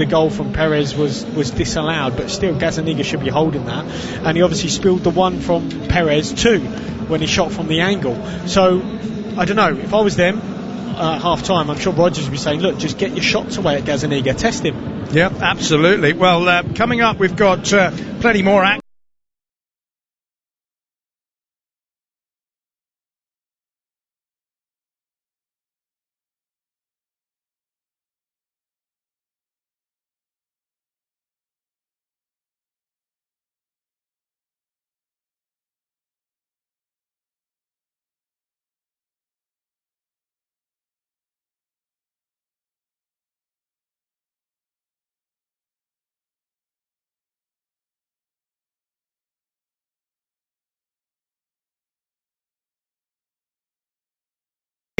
the goal from Perez was disallowed, but still Gazzaniga should be holding that, and he obviously spilled the one from Perez too when he shot from the angle. So I don't know, if I was them half time, I'm sure Rodgers would be saying, look, just get your shots away at Gazzaniga, test him. Yeah, absolutely. Well, coming up, we've got plenty more action.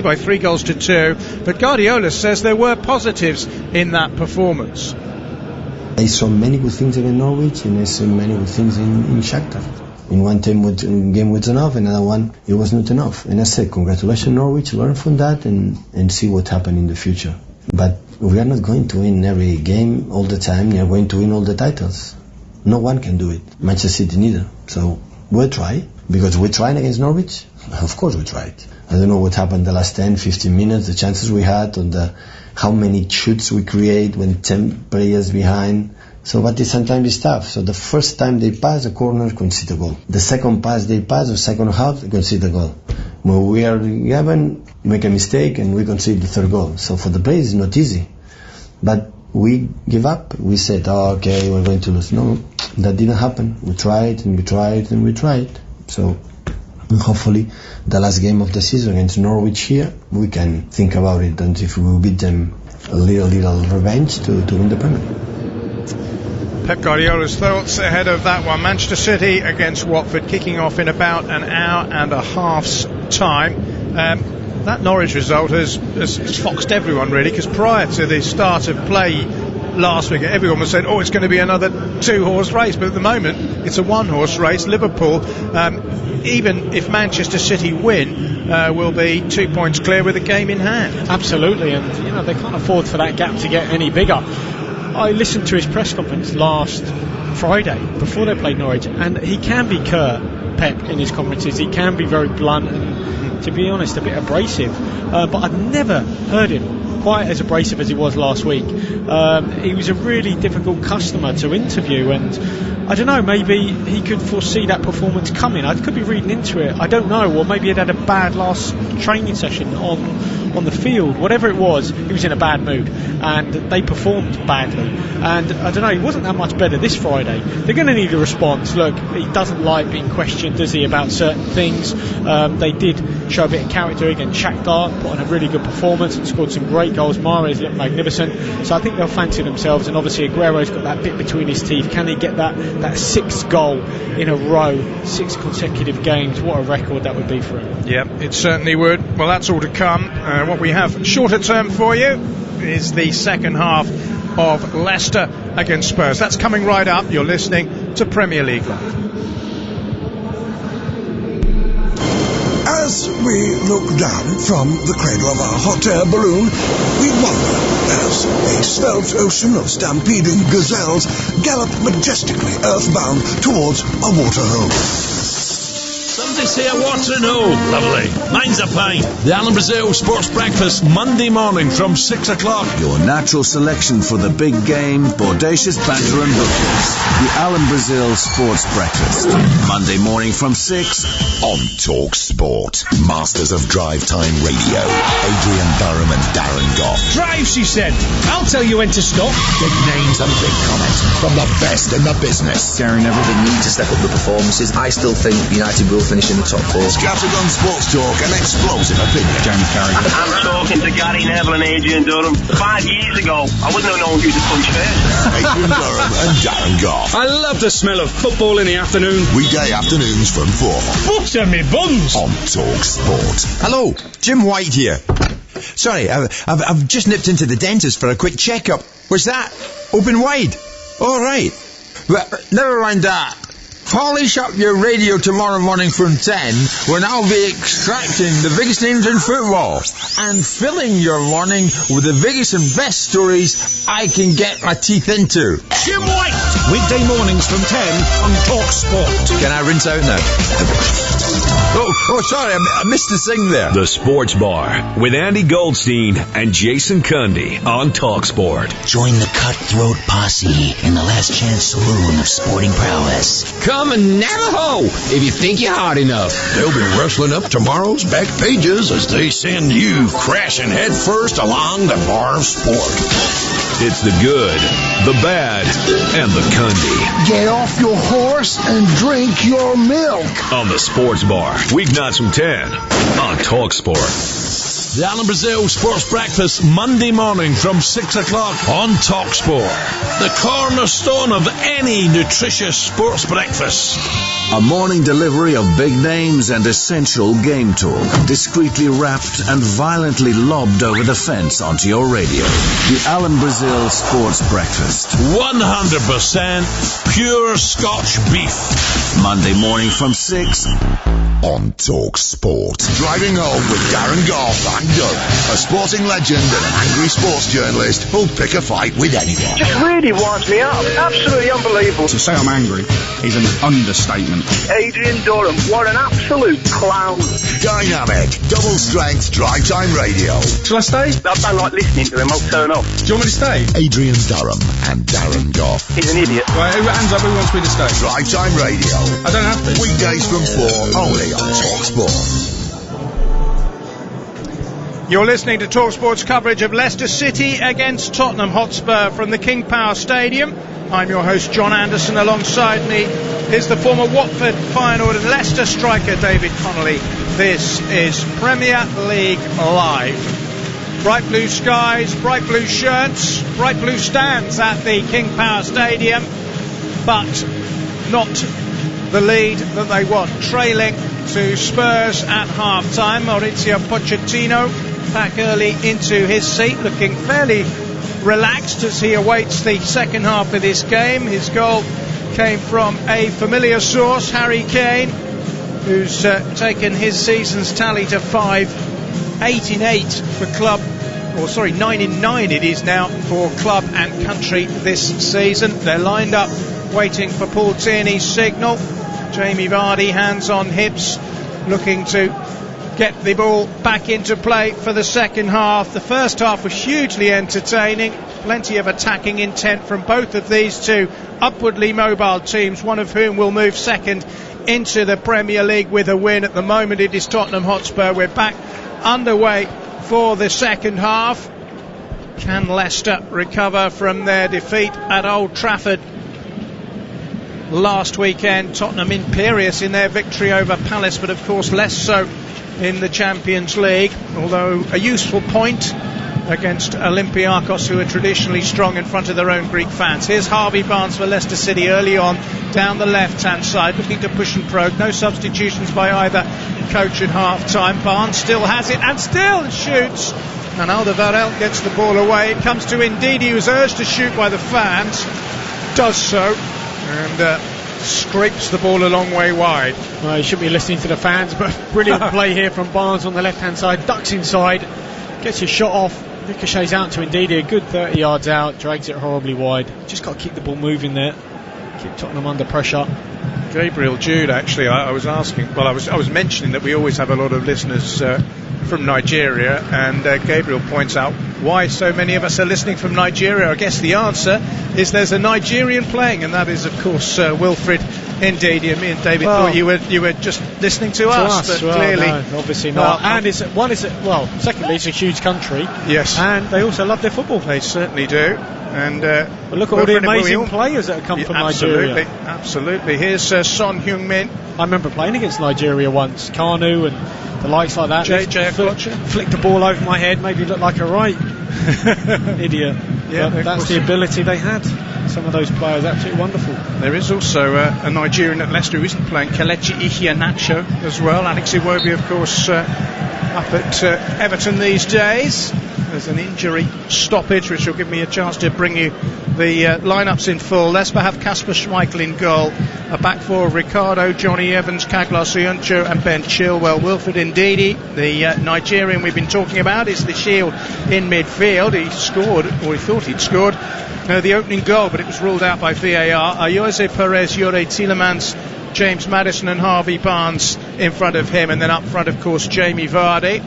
By 3-2, but Guardiola says there were positives in that performance. I saw many good things against Norwich, and I saw many good things in Shakhtar. In one game was enough, another one it was not enough. And I said, congratulations Norwich, learn from that and see what happened in the future. But we are not going to win every game all the time. We are going to win all the titles. No one can do it. Manchester City neither. So we'll try, because we're trying against Norwich. Of course we tried. I don't know what happened the last 10, 15 minutes, the chances we had, on how many shoots we create when 10 players behind. So, but sometimes it's tough. So the first time they pass the corner, concede a goal. The second pass they pass, the second half, they concede a goal. When we are 11, make a mistake and we concede the third goal. So for the players, it's not easy. But we give up. We said, oh, okay, we're going to lose. No, that didn't happen. We tried and we tried and we tried. So hopefully the last game of the season against Norwich here, we can think about it, and if we beat them, a little revenge to win the Premier League. Pep Guardiola's thoughts ahead of that one. Manchester City against Watford, kicking off in about an hour and a half's time. That Norwich result has foxed everyone really, because prior to the start of play last week, everyone was saying, it's going to be another 2-horse race, but at the moment it's a 1-horse race. Liverpool, even if Manchester City win, will be 2 points clear with a game in hand. Absolutely, and they can't afford for that gap to get any bigger. I listened to his press conference last Friday before they played Norwich, and he can be curt, Pep, in his conferences. He can be very blunt and, to be honest, a bit abrasive, but I've never heard him quite as abrasive as he was last week. He was a really difficult customer to interview, and I don't know, maybe he could foresee that performance coming. I could be reading into it, I don't know, or maybe he'd had a bad last training session on the field. Whatever it was, he was in a bad mood, and they performed badly, and I don't know, he wasn't that much better this Friday. They're going to need a response. Look, he doesn't like being questioned, does he, about certain things. They did show a bit of character against Shakhtar, put on a really good performance and scored some great goals. Mahrez looked magnificent, so I think they'll fancy themselves, and obviously Aguero's got that bit between his teeth. Can he get that sixth goal in a row, 6 consecutive games? What a record that would be for him. Yeah, it certainly would. Well, that's all to come. What we have shorter term for you is the second half of Leicester against Spurs. That's coming right up. You're listening to Premier League Live. As we look down from the cradle of our hot air balloon, we wonder as a svelte ocean of stampeding gazelles gallop majestically earthbound towards a waterhole. Somebody's here, Waterloo. Lovely. Mine's a pint. The Alan Brazil Sports Breakfast, Monday morning from 6 o'clock. Your natural selection for the big game, bodacious banter and hookers. The Alan Brazil Sports Breakfast, Monday morning from 6 on Talk Sport. Masters of Drive Time Radio, Adrian Durham and Darren Goff. Drive, she said. I'll tell you when to stop. Big names and big comments from the best in the business. Gary Neville didn't need to step up the performances. I still think United will finish in the top 4. Scattergun sports talk and explosive opinion. James Carragher. I'm talking to Gary Neville and Adrian Durham. 5 years ago, I wouldn't have known who to punch first. Adrian Durham and Darren Goff. I love the smell of football in the afternoon. Weekday afternoons from 4. Books and me buns. On Talk Sport. Hello, Jim White here. Sorry, I've just nipped into the dentist for a quick checkup. What's that? Open wide? All right. Well, never mind that. Polish up your radio tomorrow morning from 10, when I'll be extracting the biggest names in football and filling your morning with the biggest and best stories I can get my teeth into. Jim White! Weekday mornings from 10 on Talk Sport. Can I rinse out now? Oh, sorry, I missed the sing there. The Sports Bar with Andy Goldstein and Jason Cundy on Talk Sport. Join the cutthroat posse in the last chance saloon of sporting prowess. Come and Navajo if you think you're hard enough. They'll be rustling up tomorrow's back pages as they send you crashing headfirst along the bar of sport. It's the good, the bad, and the Cundy. Get off your horse and drink your milk. On the Sports Bar, weeknights from 10 on Talk Sport. The Alan Brazil Sports Breakfast, Monday morning from 6 o'clock on Talk Sport. The cornerstone of any nutritious sports breakfast. A morning delivery of big names and essential game talk, discreetly wrapped and violently lobbed over the fence onto your radio. The Alan Brazil Sports Breakfast. 100% pure Scotch beef. Monday morning from 6 on Talk Sport. Driving home with Darren Goff and Durham, a sporting legend and an angry sports journalist who'll pick a fight with anyone. Just really winds me up. Absolutely unbelievable. To say I'm angry is an understatement. Adrian Durham, what an absolute clown. Dynamic, double strength drive time radio. Shall I stay? I don't like listening to him. I'll turn off. Do you want me to stay? Adrian Durham and Darren Goff. He's an idiot. Right, hands up, who wants me to stay? Drive time radio. I don't have to. Weekdays from 4 only on Talk Sport. You're listening to TalkSport's coverage of Leicester City against Tottenham Hotspur from the King Power Stadium. I'm your host, John Anderson. Alongside me is the former Watford, Feyenoord and Leicester striker, David Connolly. This is Premier League Live. Bright blue skies, bright blue shirts, bright blue stands at the King Power Stadium, but not the lead that they want. Trailing to Spurs at half-time. Mauricio Pochettino back early into his seat, looking fairly relaxed as he awaits the second half of this game. His goal came from a familiar source, Harry Kane, who's taken his season's tally to 5, 8 in 8 for club, 9 in 9 it is now for club and country this season. They're lined up waiting for Paul Tierney's signal. Jamie Vardy, hands on hips, looking to get the ball back into play for the second half. The first half was hugely entertaining. Plenty of attacking intent from both of these two upwardly mobile teams, one of whom will move second into the Premier League with a win. At the moment it is Tottenham Hotspur. We're back underway for the second half. Can Leicester recover from their defeat at Old Trafford last weekend? Tottenham imperious in their victory over Palace, but of course less so in the Champions League, although a useful point against Olympiacos, who are traditionally strong in front of their own Greek fans. Here's Harvey Barnes for Leicester City early on down the left hand side, looking to push and probe. No substitutions by either coach at half time. Barnes still has it and still shoots, and Alderweireld gets the ball away. It comes to Ndidi, who's urged to shoot by the fans, does so, and scrapes the ball a long way wide. Well, you shouldn't be listening to the fans, but brilliant play here from Barnes on the left hand side, ducks inside, gets his shot off, ricochets out to Ndidi, a good 30 yards out, drags it horribly wide. Just got to keep the ball moving there, keep Tottenham under pressure. Gabriel Jude, actually, I was asking, well, I was mentioning that we always have a lot of listeners from Nigeria, and Gabriel points out why so many of us are listening from Nigeria. I guess the answer is there's a Nigerian playing, and that is, of course, Wilfred Ndidi. And me and David thought you were just listening to us, but well, clearly, no, obviously not. And secondly, it's a huge country. Yes, and they also love their football. They certainly do. And well, look at all the amazing players that have come from Nigeria. Absolutely. Here's Son Heung-min. I remember playing against Nigeria once. Kanu and the likes like that. Flicked the ball over my head, made me look like a right idiot. Yeah, but that's the ability they had. Some of those players, absolutely wonderful. There is also a Nigerian at Leicester who isn't playing, Kelechi Iheanacho as well. Alex Iwobi, of course, up at Everton these days. There's an injury stoppage, which will give me a chance to bring you the lineups in full. Leicester have Kasper Schmeichel in goal. A back four of Ricardo, Johnny Evans, Kagla Soyuncu and Ben Chilwell. Wilfred Ndidi, the Nigerian we've been talking about, is the shield in midfield. He scored, or he thought he'd scored, the opening goal, but it was ruled out by VAR. Ayoze Perez, Yuri Tielemans, James Maddison and Harvey Barnes in front of him, and then up front, of course, Jamie Vardy.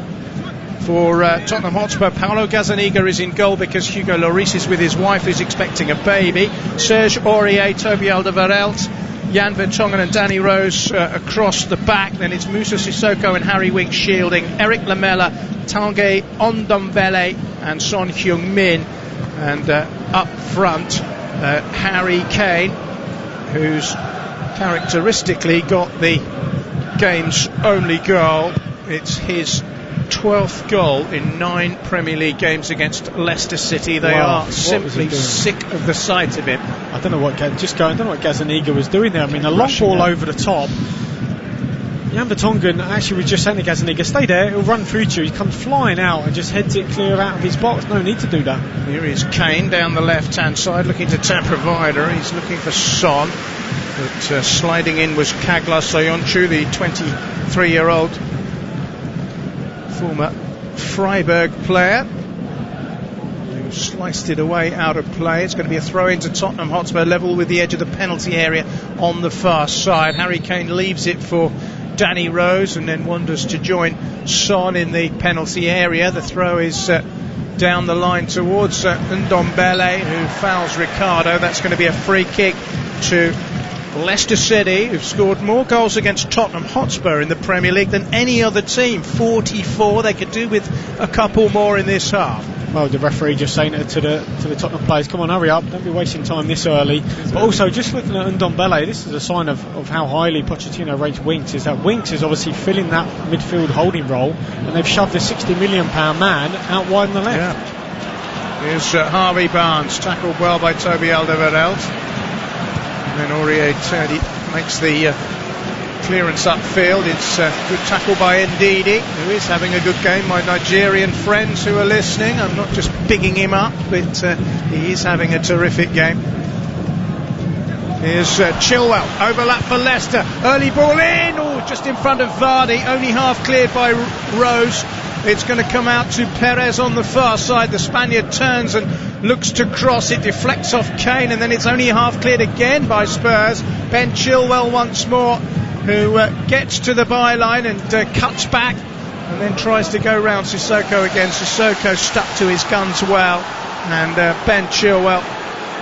For Tottenham Hotspur, Paulo Gazzaniga is in goal because Hugo Lloris is with his wife who's expecting a baby. Serge Aurier, Toby Alderweireld, Jan Vertonghen and Danny Rose across the back. Then it's Moussa Sissoko and Harry Winks shielding. Eric Lamela, Tanguy Ndombele and Son Heung-min. And up front, Harry Kane, who's characteristically got the game's only goal. It's his 12th goal in 9 Premier League games against Leicester City. They are simply sick of the sight of him. I don't know what Gazzaniga was doing there. I mean, a long ball over the top. Jan Vertonghen actually was just saying to Gazzaniga, stay there, he'll run through to you. He comes flying out and just heads it clear out of his box. No need to do that. Here is Kane down the left hand side looking to tap provider. He's looking for Son, but sliding in was Kagla Soyuncu, the 23-year-old former Freiburg player, who sliced it away out of play. It's going to be a throw into Tottenham Hotspur, level with the edge of the penalty area on the far side. Harry Kane leaves it for Danny Rose and then wanders to join Son in the penalty area. The throw is down the line towards Ndombele, who fouls Ricardo. That's going to be a free kick to Leicester City, who've scored more goals against Tottenham Hotspur in the Premier League than any other team. 44. They could do with a couple more in this half. Well, the referee just saying it to the Tottenham players, come on, hurry up, don't be wasting time this early. But also, just looking at Ndombele, this is a sign of how highly Pochettino rates Winks, is that Winks is obviously filling that midfield holding role, and they've shoved a £60 million man out wide on the left. Yeah. Here's Harvey Barnes, tackled well by Toby Alderweireld. And then Aurier makes the clearance upfield. It's a good tackle by Ndidi, who is having a good game. My Nigerian friends who are listening, I'm not just bigging him up, but he is having a terrific game. Here's Chilwell, overlap for Leicester, early ball in, just in front of Vardy, only half cleared by Rose. It's going to come out to Perez on the far side. The Spaniard turns and looks to cross. It deflects off Kane, and then it's only half cleared again by Spurs. Ben Chilwell once more, who gets to the byline and cuts back and then tries to go round Sissoko again. Sissoko stuck to his guns well, and Ben Chilwell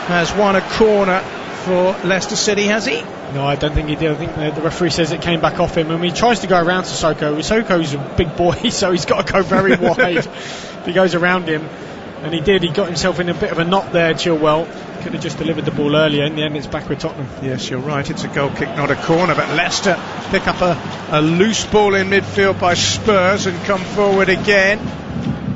has won a corner for Leicester City, has he? No, I don't think he did. I think the referee says it came back off him, and he tries to go around Sissoko. Sissoko's a big boy, so he's got to go very wide. He goes around him, and he did. He got himself in a bit of a knot there, Chilwell. Could have just delivered the ball earlier. In the end, it's back with Tottenham. Yes, you're right. It's a goal kick, not a corner. But Leicester pick up a loose ball in midfield by Spurs and come forward again.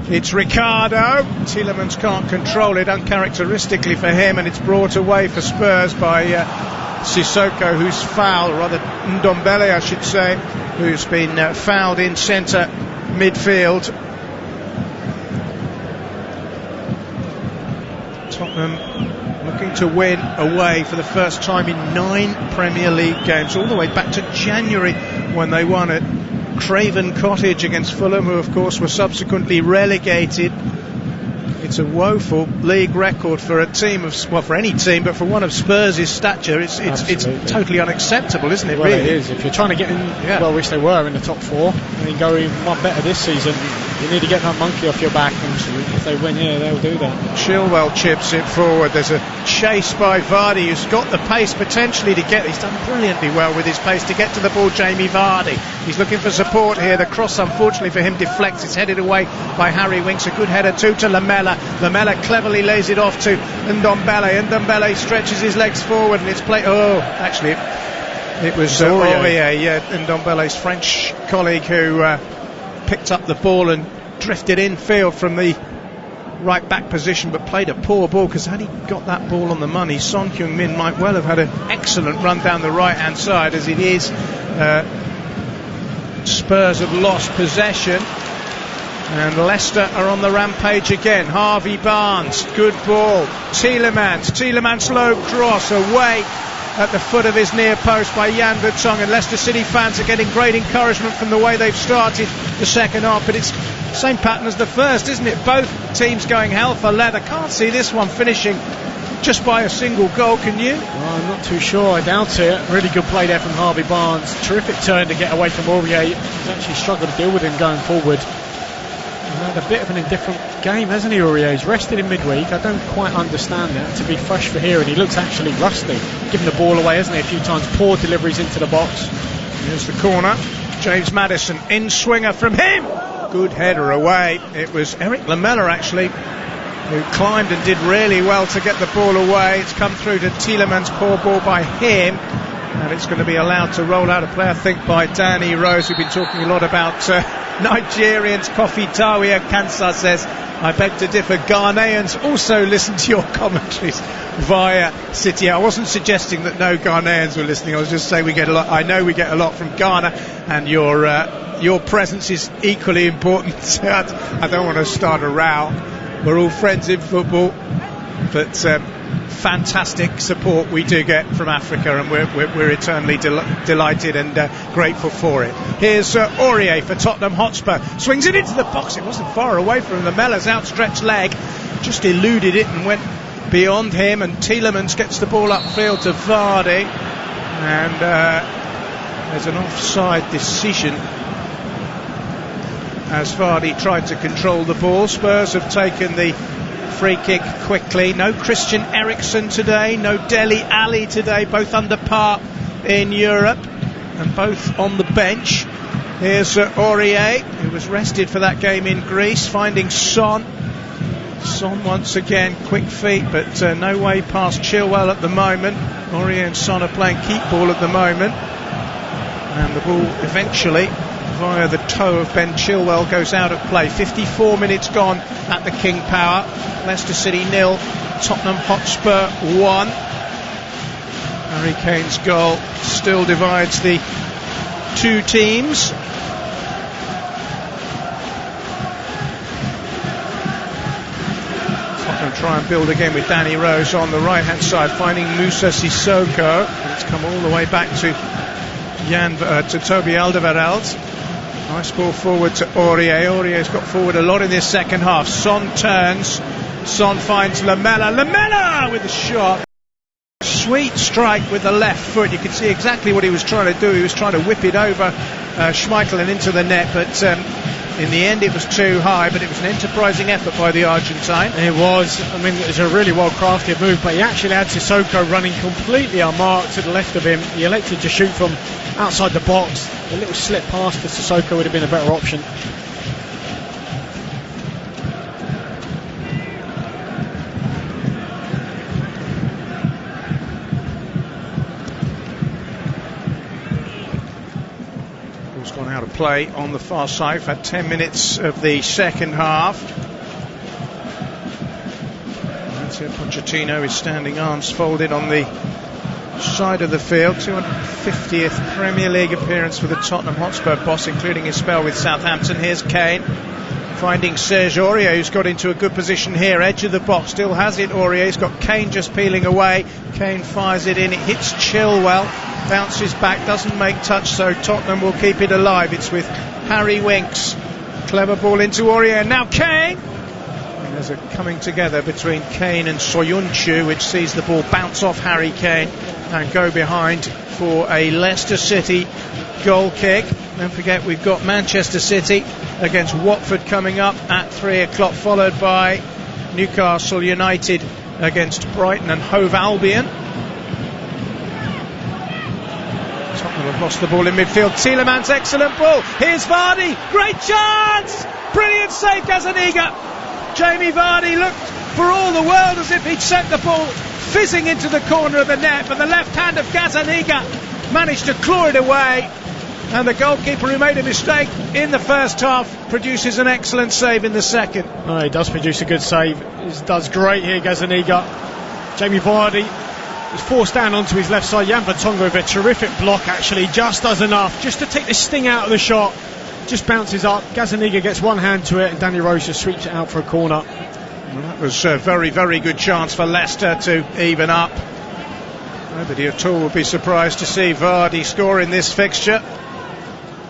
It's Ricardo. Tielemans can't control it, uncharacteristically for him, and it's brought away for Spurs by Sissoko, who's fouled, rather Ndombele, I should say, who's been fouled in centre midfield. Tottenham looking to win away for the first time in 9 Premier League games, all the way back to January when they won at Craven Cottage against Fulham, who of course were subsequently relegated. It's a woeful league record for a team of, well, for any team, but for one of Spurs' stature, it's totally unacceptable, isn't it? Well, really, it is. If you're trying to get in, well, which they were in the top 4, and then go even one better this season, you need to get that monkey off your back. And if they win here, they'll do that. Chilwell chips it forward. There's a chase by Vardy, who's got the pace potentially to get. He's done brilliantly well with his pace to get to the ball. Jamie Vardy. He's looking for support here. The cross, unfortunately for him, deflects. It's headed away by Harry Winks. A good header too to Lamela. Lamela cleverly lays it off to Ndombele. Ndombele stretches his legs forward, and it's played. Oh, actually, it was Aurier, Ndombele's French colleague, who picked up the ball and drifted infield from the right back position, but played a poor ball, because had he got that ball on the money, Son Heung-min might well have had an excellent run down the right hand side. As it is, Spurs have lost possession. And Leicester are on the rampage again. Harvey Barnes, good ball. Tielemans low cross away at the foot of his near post by Jan Vertonghen. Leicester City fans are getting great encouragement from the way they've started the second half, but it's the same pattern as the first, isn't it? Both teams going hell for leather. Can't see this one finishing just by a single goal, can you? Well, I'm not too sure, I doubt it. Really good play there from Harvey Barnes. Terrific turn to get away from Aurier. He's actually struggled to deal with him going forward. He's had a bit of an indifferent game, hasn't he, Aurier? He's rested in midweek. I don't quite understand that, to be fresh for here, and he looks actually rusty. Giving the ball away, hasn't he, a few times. Poor deliveries into the box. Here's the corner. James Maddison, in-swinger from him. Good header away. It was Eric Lamela, actually, who climbed and did really well to get the ball away. It's come through to Tielemans, poor ball by him, and it's going to be allowed to roll out of play, I think, by Danny Rose. We've been talking a lot about Nigerians. Kofi Tawia Kansa says, I beg to differ. Ghanaians also listen to your commentaries via City. I wasn't suggesting that no Ghanaians were listening. I was just saying we get a lot. I know we get a lot from Ghana, and your presence is equally important. I don't want to start a row. We're all friends in football, but fantastic support we do get from Africa, and we're eternally delighted and grateful for it. Here's Aurier for Tottenham Hotspur. Swings it into the box. It wasn't far away from Lamela's outstretched leg. Just eluded it and went beyond him, and Tielemans gets the ball upfield to Vardy, and there's an offside decision as Vardy tried to control the ball. Spurs have taken the free kick quickly. No Christian Eriksen today, no Dele Alli today, both under par in Europe and both on the bench. Here's Aurier, who was rested for that game in Greece, finding Son once again, quick feet, but no way past Chilwell at the moment. Aurier and Son are playing keep ball at the moment, and the ball eventually via the toe of Ben Chilwell goes out of play. 54 minutes gone at the King Power. Leicester City 0, Tottenham Hotspur 1. Harry Kane's goal still divides the two teams. Tottenham try and build again with Danny Rose on the right hand side, finding Moussa Sissoko. It's come all the way back to Toby Alderweireld. Nice ball forward to Aurier. Aurier's got forward a lot in this second half. Son turns. Son finds Lamela. Lamela with a shot. Sweet strike with the left foot. You can see exactly what he was trying to do. He was trying to whip it over Schmeichel and into the net, but in the end it was too high. But it was an enterprising effort by the Argentine. It was. I mean, it was a really well crafted move, but he actually had Sissoko running completely unmarked to the left of him. He elected to shoot from outside the box. A little slip past to Sissoko would have been a better option. Ball's gone out of play on the far side. We've had 10 minutes of the second half. That's it. Pochettino is standing arms folded on the side of the field. 250th Premier League appearance for the Tottenham Hotspur boss, including his spell with Southampton. Here's Kane finding Serge Aurier, who's got into a good position here, edge of the box, still has it. Aurier, he's got Kane just peeling away. Kane fires it in, it hits Chilwell, bounces back, doesn't make touch, so Tottenham will keep it alive. It's with Harry Winks. Clever ball into Aurier, now Kane. And there's a coming together between Kane and Soyuncu, which sees the ball bounce off Harry Kane and go behind for a Leicester City goal kick. Don't forget, we've got Manchester City against Watford coming up at 3 o'clock, followed by Newcastle United against Brighton and Hove Albion. Tottenham have lost the ball in midfield. Tielemans, excellent ball. Here's Vardy, great chance! Brilliant save, Gazaniga. Jamie Vardy looked for all the world as if he'd sent the ball fizzing into the corner of the net, but the left hand of Gazaniga managed to claw it away, and the goalkeeper, who made a mistake in the first half, produces an excellent save in the second. Oh, he does produce a good save. He does great here, Gazaniga. Jamie Vardy is forced down onto his left side. Jan Vertonghen with a terrific block, actually, just does enough just to take the sting out of the shot just bounces up. Gazzaniga gets one hand to it, and Danny Rose just sweeps it out for a corner. Well, that was a very, very good chance for Leicester to even up. Nobody at all would be surprised to see Vardy score in this fixture,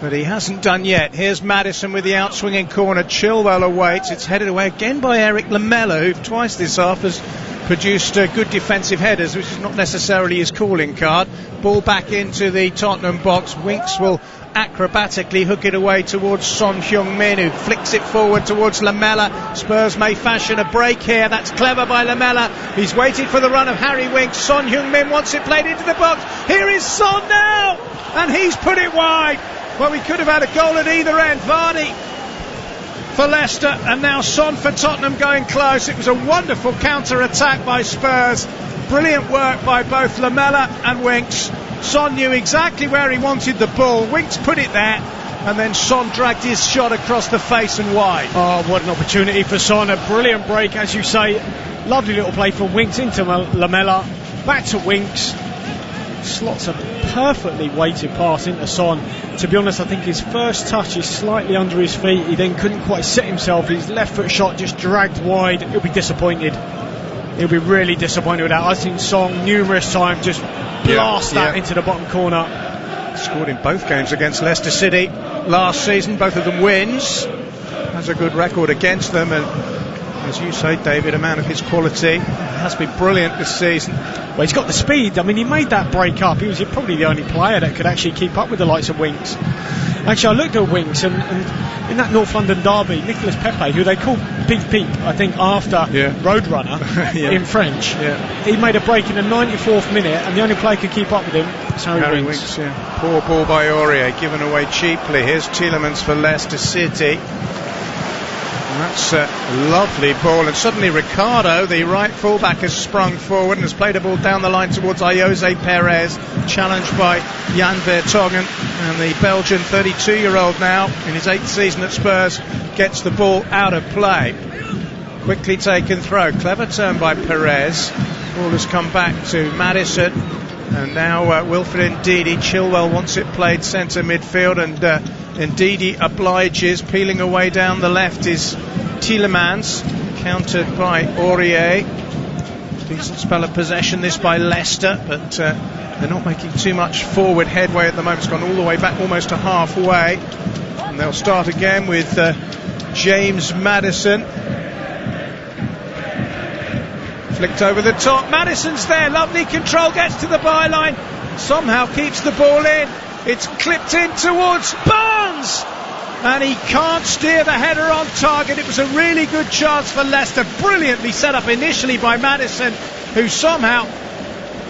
but he hasn't done yet. Here's Maddison with the outswinging corner. Chilwell awaits. It's headed away again by Eric Lamela, who twice this half has produced good defensive headers, which is not necessarily his calling card. Ball back into the Tottenham box. Winks will acrobatically hook it away towards Son Heung-min, who flicks it forward towards Lamela. Spurs may fashion a break here. That's clever by Lamela. He's waiting for the run of Harry Winks. Son Heung-min wants it played into the box. Here is Son now, and he's put it wide. Well, we could have had a goal at either end. Vardy for Leicester, and now Son for Tottenham going close. It was a wonderful counter-attack by Spurs. Brilliant work by both Lamela and Winks. Son knew exactly where he wanted the ball. Winks put it there, and then Son dragged his shot across the face and wide. Oh, what an opportunity for Son. A brilliant break, as you say. Lovely little play from Winks into Lamela. Back to Winks. Slots a perfectly weighted pass into Son. To be honest, I think his first touch is slightly under his feet. He then couldn't quite set himself. His left foot shot just dragged wide. He'll be disappointed. He'll be really disappointed with that. I've seen Son numerous times just blast that into the bottom corner. Scored in both games against Leicester City last season, both of them wins. Has a good record against them, and as you say, David, a man of his quality, has been brilliant this season. Well, he's got the speed. I mean, he made that break up. He was probably the only player that could actually keep up with the likes of Winks. Actually, I looked at Winks, and in that North London derby, Nicolas Pepe, who they call Peep Peep, I think after Roadrunner in French, he made a break in the 94th minute, and the only player who could keep up with him was Harry Winks. Poor ball by Aurier, given away cheaply. Here's Tielemans for Leicester City. And that's a lovely ball, and suddenly Ricardo, the right fullback, has sprung forward and has played a ball down the line towards Jose Perez, challenged by Jan Vertonghen, and the Belgian 32-year-old now in his 8th season at Spurs gets the ball out of play. Quickly taken throw, clever turn by Perez. Ball has come back to Maddison, and now Wilfred Ndidi. Chilwell wants it played centre midfield, and Ndidi obliges. Peeling away down the left is Tielemans, countered by Aurier. Decent spell of possession this by Leicester, but they're not making too much forward headway at the moment. It's gone all the way back almost to halfway, and they'll start again with James Maddison. Flicked over the top. Maddison's there. Lovely control. Gets to the byline. Somehow keeps the ball in. It's clipped in towards Barnes, and he can't steer the header on target. It was a really good chance for Leicester. Brilliantly set up initially by Maddison, who somehow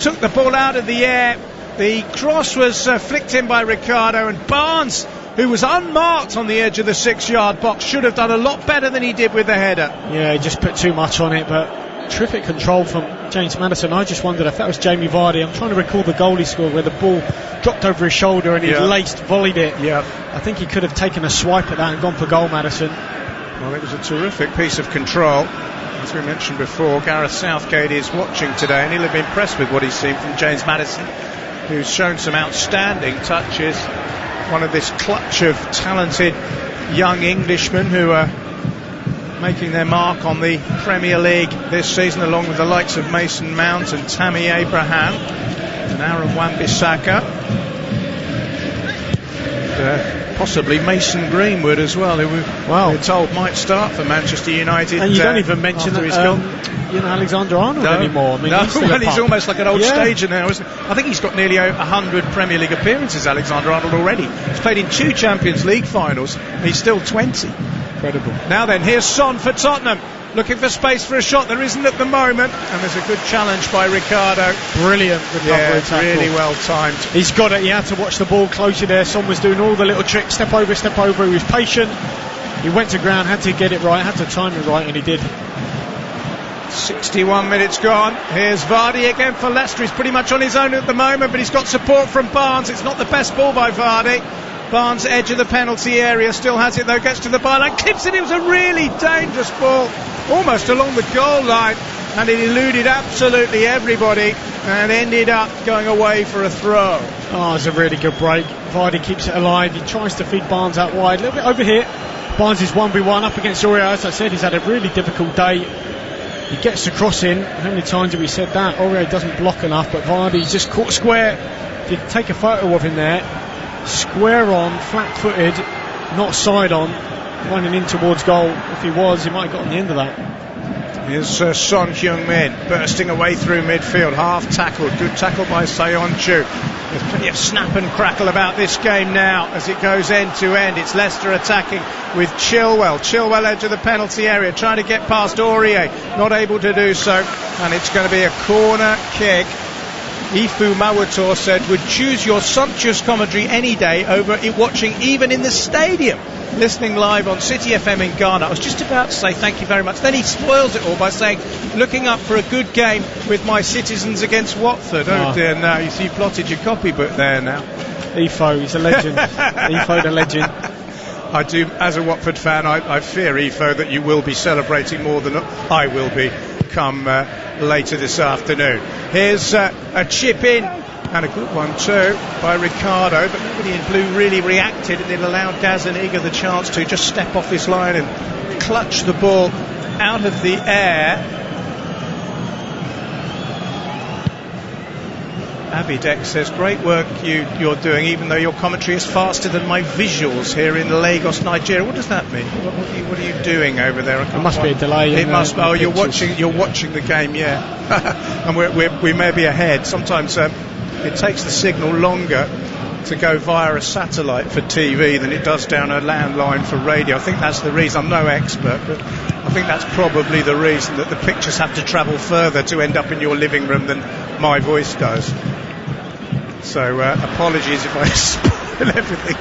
took the ball out of the air. The cross was flicked in by Ricardo, and Barnes, who was unmarked on the edge of the 6-yard box, should have done a lot better than he did with the header. Yeah, he just put too much on it, but terrific control from James Maddison. I just wondered if that was Jamie Vardy. I'm trying to recall the goal he scored where the ball dropped over his shoulder and he volleyed it. I think he could have taken a swipe at that and gone for goal, Maddison. Well, it was a terrific piece of control. As we mentioned before, Gareth Southgate is watching today, and he'll have been impressed with what he's seen from James Maddison, who's shown some outstanding touches. One of this clutch of talented young Englishmen who are making their mark on the Premier League this season, along with the likes of Mason Mount and Tammy Abraham and Aaron Wan-Bissaka, and possibly Mason Greenwood as well, who we're told might start for Manchester United. And you don't even mention Alexander Arnold anymore. I mean, he's almost like an old stager now, isn't he? I think he's got nearly 100 Premier League appearances, Alexander Arnold, already. He's played in 2 Champions League finals, and he's still 20. Incredible. Now then, here's Son for Tottenham, looking for space for a shot. There isn't at the moment, and there's a good challenge by Ricardo. Brilliant recovery tackle. Really well timed. He's got it. He had to watch the ball closely there. Son was doing all the little tricks, step over. He was patient. He went to ground, had to get it right, had to time it right, and he did. 61 minutes gone. Here's Vardy again for Leicester. He's pretty much on his own at the moment, but he's got support from Barnes. It's not the best ball by Vardy. Barnes, edge of the penalty area, still has it though, gets to the byline, clips it. It was a really dangerous ball, almost along the goal line. and it eluded absolutely everybody and ended up going away for a throw. Oh, it's a really good break. Vardy keeps it alive. He tries to feed Barnes out wide. A little bit over here. Barnes is 1v1 up against Aurier. As I said, he's had a really difficult day. He gets the cross in. How many times have we said that? Aurier doesn't block enough, but Vardy's just caught square. If you take a photo of him there, square on, flat-footed, not side on, running in towards goal. If he was, he might have got on the end of that. Here's Son Heung-min bursting away through midfield, half tackled, good tackle by Seonchu. There's plenty of snap and crackle about this game now as it goes end to end. It's Leicester attacking with Chilwell edge of the penalty area, trying to get past Aurier, not able to do so, and it's going to be a corner kick. Ifu Mawator said, would choose your sumptuous commentary any day over it watching even in the stadium. Listening live on City FM in Ghana. I was just about to say thank you very much. Then he spoils it all by saying, looking up for a good game with my Citizens against Watford. Oh dear, no, you see, you plotted your copybook there now. Ifo, he's a legend. Ifo the legend. I do, as a Watford fan, I fear, Ifo, that you will be celebrating more than I will be come later this afternoon. Here's a chip in, and a good one too by Ricardo, but nobody in blue really reacted, and it allowed Gazaniga the chance to just step off this line and clutch the ball out of the air. Abidek says, great work you're doing, even though your commentary is faster than my visuals here in Lagos, Nigeria. What does that mean? What are you doing over there? There must be a delay. It must. Oh, you're watching the game, yeah. And we may be ahead. Sometimes it takes the signal longer to go via a satellite for TV than it does down a landline for radio. I think that's the reason. I'm no expert, but I think that's probably the reason that the pictures have to travel further to end up in your living room than my voice does. So apologies if I spoil everything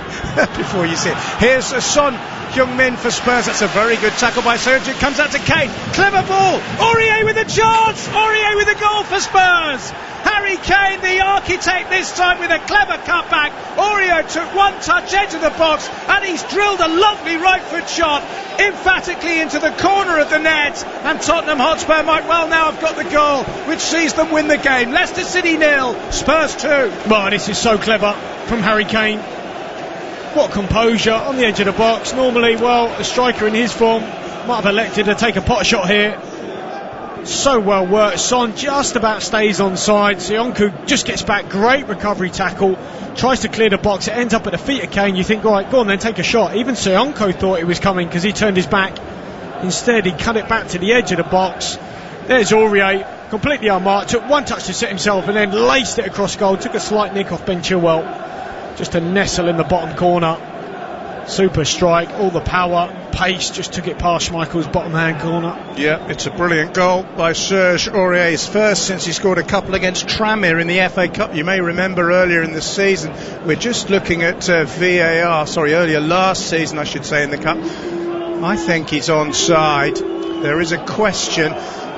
before you see it. Here's Son Heung-min for Spurs. That's a very good tackle by Sergio. It comes out to Kane. Clever ball. Aurier with a chance. Aurier with a goal for Spurs. Harry Kane, the architect, this time with a clever cutback. Aurier took one touch into the box and he's drilled a lovely right foot shot emphatically into the corner of the net, and Tottenham Hotspur might well now have got the goal which sees them win the game. Leicester City 0, Spurs 2. Well, this is so clever from Harry Kane. What composure on the edge of the box. Normally, well, a striker in his form might have elected to take a pot shot here. So well worked. Son just about stays on side. Seonchu just gets back. Great recovery tackle. Tries to clear the box. It ends up at the feet of Kane. You think, right, go on then, take a shot. Even Seonchu thought it was coming because he turned his back. Instead, he cut it back to the edge of the box. There's Aurier, completely unmarked. Took one touch to set himself and then laced it across goal. Took a slight nick off Ben Chilwell. Just a nestle in the bottom corner. Super strike, all the power, pace, just took it past Schmeichel's bottom hand corner. Yeah, it's a brilliant goal by Serge Aurier. His first since he scored a couple against Tranmere in the FA Cup. You may remember earlier in the season. We're just looking at earlier last season I should say in the Cup. I think he's onside. There is a question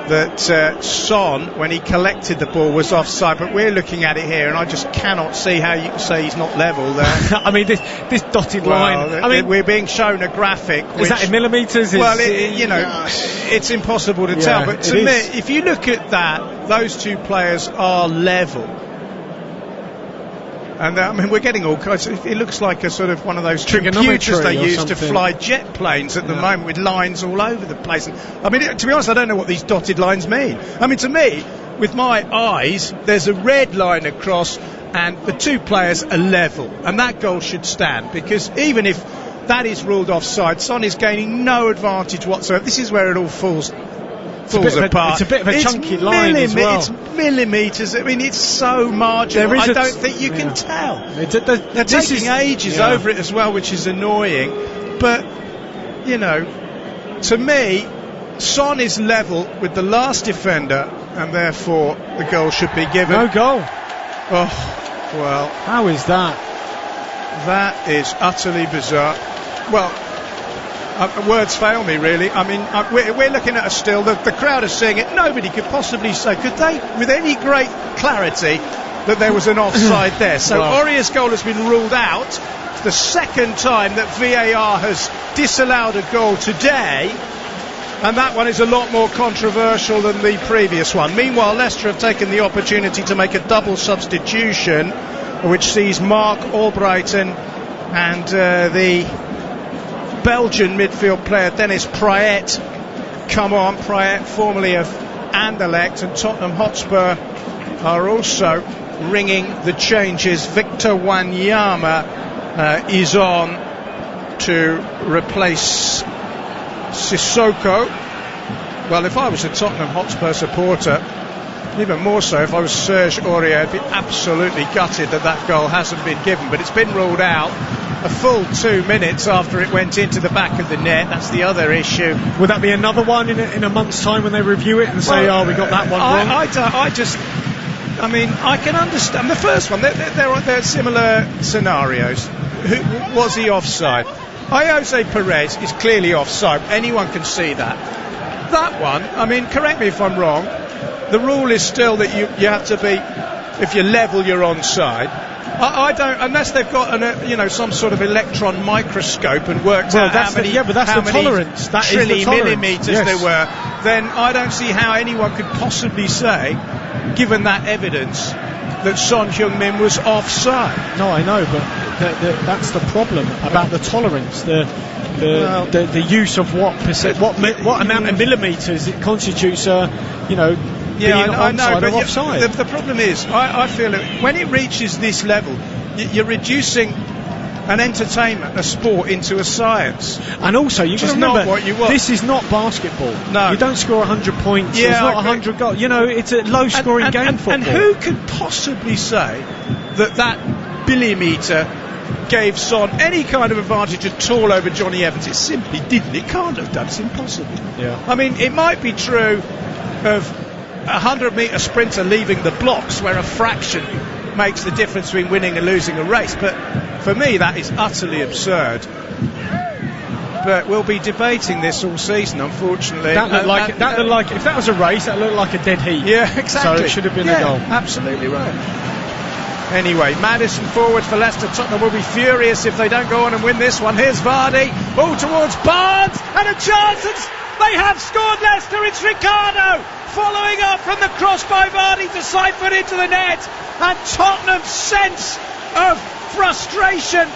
that Son, when he collected the ball, was offside, but we're looking at it here and I just cannot see how you can say he's not level there. I mean, this dotted line, I mean, we're being shown a graphic is that in millimetres? It's impossible to tell, but to me, if you look at that, those two players are level. And I mean, we're getting all kinds of, it looks like a sort of one of those computers they use to fly jet planes at the moment with lines all over the place. And, I mean, to be honest, I don't know what these dotted lines mean. I mean, to me, with my eyes, there's a red line across and the two players are level. And that goal should stand, because even if that is ruled offside, Son is gaining no advantage whatsoever. This is where it all falls apart. It's a bit of a chunky line as well. It's millimetres. I mean, it's so marginal. I don't think you can tell. They're taking ages over it as well, which is annoying. But, you know, to me, Son is level with the last defender, and therefore the goal should be given. No goal. Oh, well. How is that? That is utterly bizarre. Well, words fail me, really. I mean, we're looking at a still. The crowd are seeing it. Nobody could possibly say, could they, with any great clarity, that there was an offside there. So Aurier's goal has been ruled out. It's the second time that VAR has disallowed a goal today. And that one is a lot more controversial than the previous one. Meanwhile, Leicester have taken the opportunity to make a double substitution, which sees Mark Albrighton and the Belgian midfield player Dennis Praet come on. Praet, formerly of Anderlecht, and Tottenham Hotspur are also ringing the changes. Victor Wanyama is on to replace Sissoko. Well, if I was a Tottenham Hotspur supporter, even more so if I was Serge Aurier, I'd be absolutely gutted that that goal hasn't been given, but it's been ruled out a full 2 minutes after it went into the back of the net. That's the other issue. Would that be another one in a month's time when they review it and say, we got that one wrong? I can understand the first one. There are similar scenarios. Was he offside? Jose Perez is clearly offside. Anyone can see that. That one, correct me if I'm wrong, the rule is still that you have to be, if you're level, you're onside. I don't, unless they've got some sort of electron microscope and worked out how many tolerance. That trillion is the millimetres there were, then I don't see how anyone could possibly say, given that evidence, that Son Heung-min was offside. No, I know, but that's the problem about the tolerance, the use of what amount of millimetres it constitutes, being onside or offside. The problem is, I feel that when it reaches this level, you're reducing an entertainment, a sport, into a science. And also, you can remember, not what you want. This is not basketball. No. You don't score 100 points. It's not 100 goals. It's a low-scoring game football. And who could possibly say that millimetre gave Son any kind of advantage at all over Johnny Evans? It simply didn't. It can't have done. It's impossible. Yeah. It might be true of a 100-metre sprinter leaving the blocks, where a fraction makes the difference between winning and losing a race, but for me that is utterly absurd. But we'll be debating this all season, unfortunately. That looked like if that was a race, that looked like a dead heat. Yeah, exactly. So it should have been a goal. Absolutely right. Anyway, Maddison forward for Leicester. Tottenham will be furious if they don't go on and win this one. Here's Vardy, ball towards Barnes, and a chance. They have scored, Leicester. It's Ricardo following up from the cross by Vardy to side foot into the net, and Tottenham's sense of frustration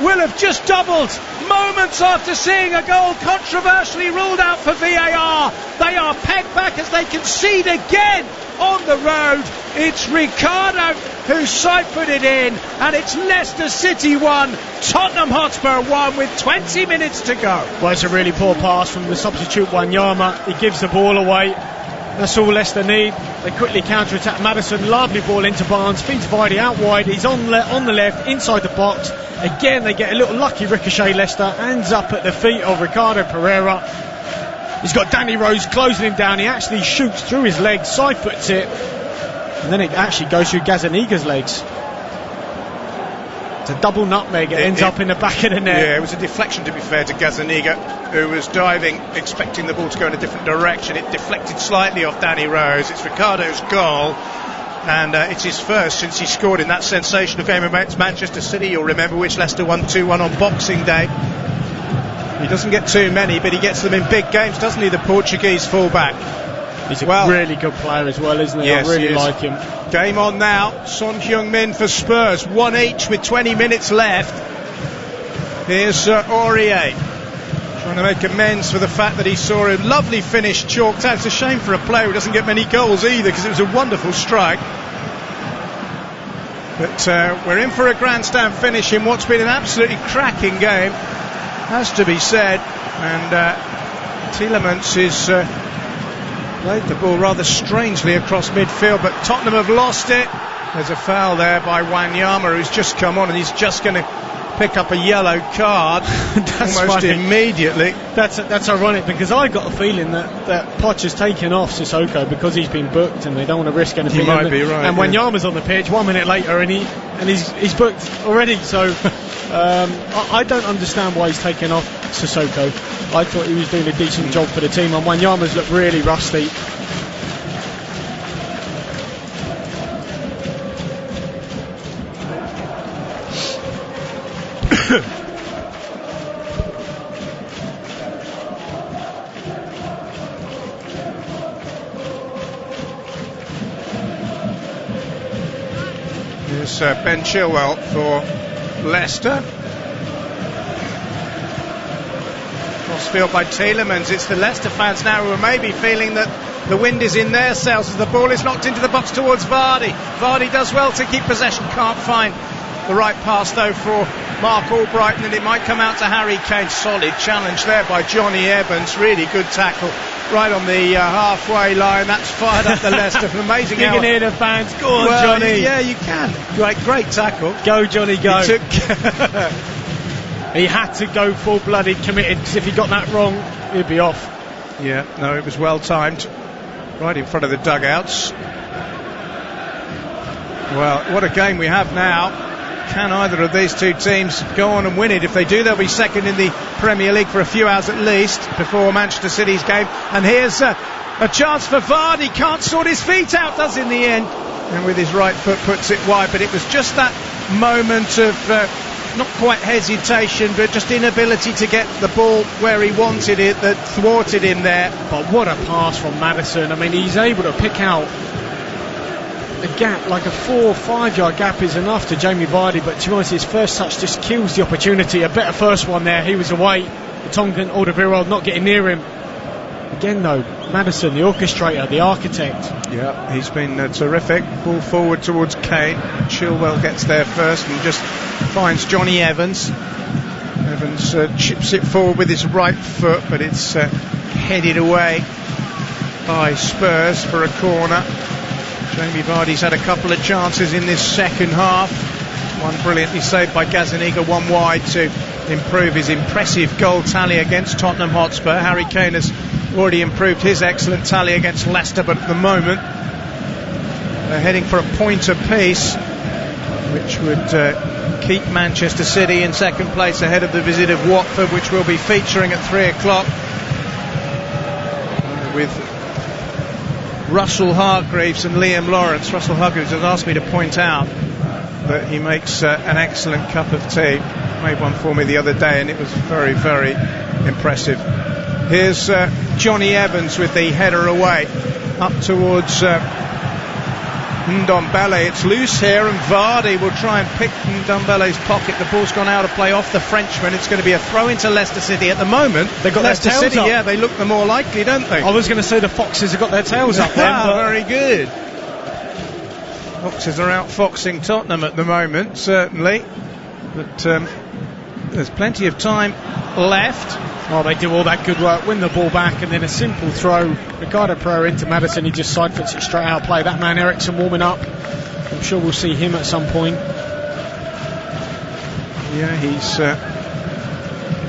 will have just doubled moments after seeing a goal controversially ruled out for VAR. They are pegged back as they concede again on the road. It's Ricardo who side-footed in, and it's Leicester City 1, Tottenham Hotspur 1 with 20 minutes to go. Well, it's a really poor pass from the substitute Wanyama. He gives the ball away. That's all Leicester need. They quickly counter-attack Maddison. Lovely ball into Barnes. Feeds Vardy out wide. He's on the left, inside the box. Again, they get a little lucky ricochet. Leicester ends up at the feet of Ricardo Pereira. He's got Danny Rose closing him down. He actually shoots through his legs, side foots it, and then it actually goes through Gazaniga's legs. It's a double nutmeg. It ends up in the back of the net. Yeah, it was a deflection, to be fair, to Gazaniga, who was diving, expecting the ball to go in a different direction. It deflected slightly off Danny Rose. It's Ricardo's goal, and it's his first since he scored in that sensational game against Manchester City. You'll remember, which Leicester won 2-1 on Boxing Day. He doesn't get too many, but he gets them in big games, doesn't he, the Portuguese fullback? He's a really good player as well, isn't he? Yes, I really like him. Game on now. Son Heung-min for Spurs, 1 each with 20 minutes left. Here's Aurier trying to make amends for the fact that he saw a lovely finish chalked out. It's a shame for a player who doesn't get many goals either, because it was a wonderful strike. But we're in for a grandstand finish in what's been an absolutely cracking game, has to be said. And Tielemans is played the ball rather strangely across midfield, but Tottenham have lost it. There's a foul there by Wanyama, who's just come on, and he's just going to pick up a yellow card almost immediately. That's ironic, because I got a feeling that Poch has taken off Sissoko because he's been booked and they don't want to risk anything. He might be right. And Wanyama's on the pitch 1 minute later and he's booked already. So I don't understand why he's taken off Sissoko. I thought he was doing a decent job for the team, and Wanyama's looked really rusty. Here's Ben Chilwell for Leicester. Crossfield by Tielemans. It's the Leicester fans now who are maybe feeling that the wind is in their sails as the ball is knocked into the box towards Vardy. Vardy does well to keep possession, can't find the right pass though for Mark Albrighton, and it might come out to Harry Kane. Solid challenge there by Johnny Evans. Really good tackle right on the halfway line. That's fired up the Leicester. Amazing. You can hear the fans. Go on, well, Johnny. Yeah, you can. Great tackle. Go, Johnny, go. He took He had to go full-blooded committed, because if he got that wrong, he'd be off. Yeah, no, it was well timed. Right in front of the dugouts. Well, what a game we have now. Can either of these two teams go on and win it? If they do, they'll be second in the Premier League for a few hours at least before Manchester City's game. And here's a chance for Vardy. Can't sort his feet out, does in the end. And with his right foot puts it wide. But it was just that moment of not quite hesitation, but just inability to get the ball where he wanted it that thwarted him there. But what a pass from Maddison. I mean, he's able to pick out a gap, like a 4 or 5 yard gap is enough to Jamie Vardy, but to be honest, his first touch just kills the opportunity. A better first one there, he was away. The Tongan Alderweireld not getting near him. Again though, Maddison, the orchestrator, the architect. Yeah, he's been terrific. Ball forward towards Kane. Chilwell gets there first and just finds Johnny Evans. Evans chips it forward with his right foot, but it's headed away by Spurs for a corner. Jamie Vardy's had a couple of chances in this second half. One brilliantly saved by Gazzaniga, one wide to improve his impressive goal tally against Tottenham Hotspur. Harry Kane has already improved his excellent tally against Leicester, but at the moment they're heading for a point apiece, which would keep Manchester City in second place ahead of the visit of Watford, which will be featuring at 3 o'clock with Russell Hargreaves and Liam Lawrence. Russell Hargreaves has asked me to point out that he makes an excellent cup of tea. Made one for me the other day and it was very, very impressive. Here's Johnny Evans with the header away up towards Ndombele. It's loose here and Vardy will try and pick Ndombele's pocket. The ball's gone out of play off the Frenchman. It's going to be a throw into Leicester City. At the moment they've got Leicester their tails City up. Yeah, they look the more likely, don't they? I was going to say the Foxes have got their tails up then. Very good. Foxes are out foxing Tottenham at the moment, certainly, but there's plenty of time left. Oh, they do all that good work, win the ball back, and then a simple throw. Ricardo Pereira into Maddison, he just side foots it straight out of play. That man Ericsson warming up. I'm sure we'll see him at some point. Yeah, he's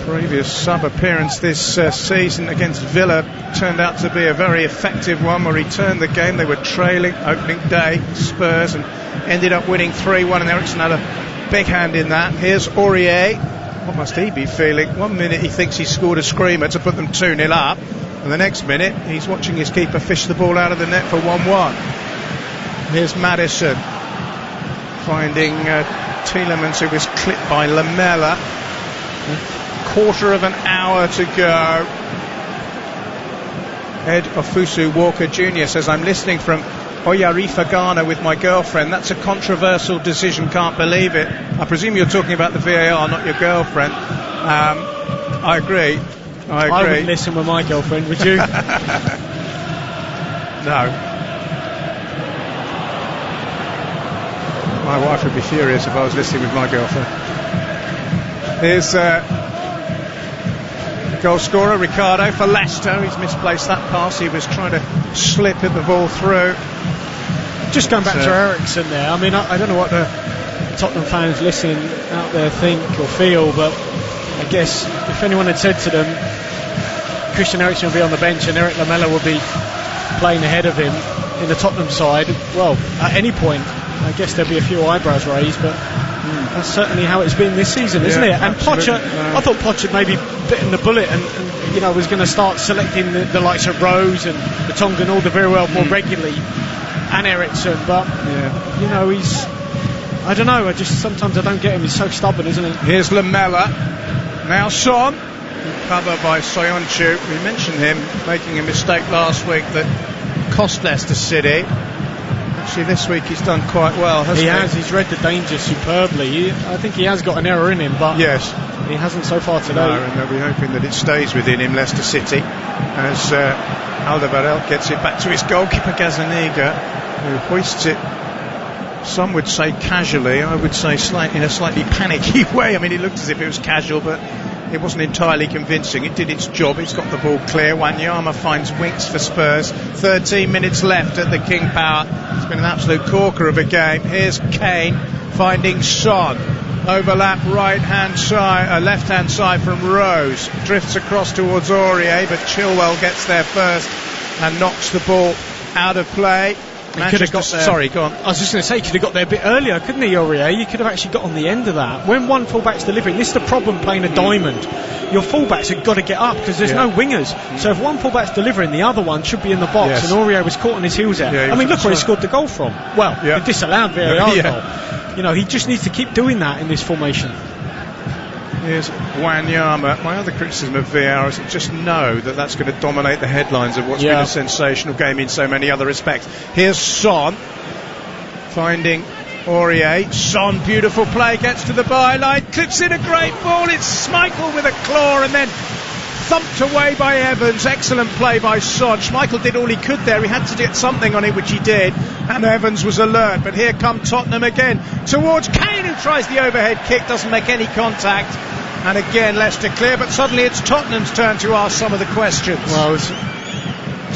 previous sub appearance this season against Villa turned out to be a very effective one where he turned the game. They were trailing opening day, Spurs, and ended up winning 3-1, and Ericsson had a big hand in that. Here's Aurier. What must he be feeling? 1 minute he thinks he's scored a screamer to put them 2-0 up, and the next minute he's watching his keeper fish the ball out of the net for 1-1. Here's Maddison finding Tielemans, who was clipped by Lamela. Quarter of an hour to go. Ed Ofusu Walker Jr. says, I'm listening from Oyarifa, Ghana with my girlfriend. That's a controversial decision, can't believe it. I presume you're talking about the VAR, not your girlfriend. I agree. I would listen with my girlfriend, would you? No. My wife would be furious if I was listening with my girlfriend. Here's goal scorer Ricardo for Leicester. He's misplaced that pass. He was trying to slip the ball through. Just going back to Ericsson there, I mean, I don't know what the Tottenham fans listening out there think or feel, but I guess if anyone had said to them Christian Eriksen will be on the bench and Eric Lamela will be playing ahead of him in the Tottenham side, well, at any point I guess there'd be a few eyebrows raised, but that's certainly how it's been this season, isn't it? And Poch, I thought Poch had maybe bitten the bullet and you know, was going to start selecting the likes of Rose and the Tongan Alderweireld more regularly, and Ericsson, but you know, he's, I don't know, sometimes I don't get him. He's so stubborn, isn't he? Here's Lamela. Now Son, covered by Soyuncu. We mentioned him making a mistake last week that cost Leicester City. Actually, this week he's done quite well, hasn't he? He has. He's read the danger superbly. I think he has got an error in him, but yes, he hasn't so far today. No, and they'll be hoping that it stays within him, Leicester City, as Alderweireld gets it back to his goalkeeper Gazzaniga, who hoists it. Some would say casually, I would say in a slightly panicky way. I mean, it looked as if it was casual, but it wasn't entirely convincing. It did its job. It's got the ball clear. Wanyama finds Winks for Spurs. 13 minutes left at the King Power. It's been an absolute corker of a game. Here's Kane finding Son. Overlap right-hand side, left-hand side from Rose. Drifts across towards Aurier, but Chilwell gets there first and knocks the ball out of play. He could have got there. Sorry, go on. I was just going to say, he could have got there a bit earlier, couldn't he, Aurier? You could have actually got on the end of that. When one fullback's delivering, this is the problem playing a diamond. Your fullbacks have got to get up because there's no wingers. So if one fullback's delivering, the other one should be in the box. Yes. And Aurier was caught on his heels there. Yeah, I mean, look where he scored the goal from. Well, the disallowed VAR goal. You know, he just needs to keep doing that in this formation. Here's Wanyama. My other criticism of VAR is just know that that's going to dominate the headlines of what's been a sensational game in so many other respects. Here's Son finding Aurier. Son, beautiful play, gets to the byline, clips in a great ball. It's Schmeichel with a claw and then thumped away by Evans. Excellent play by Son. Schmeichel did all he could there. He had to get something on it, which he did, and Evans was alert. But here come Tottenham again towards Kane, who tries the overhead kick, doesn't make any contact, and again Leicester clear. But suddenly it's Tottenham's turn to ask some of the questions. Well, it's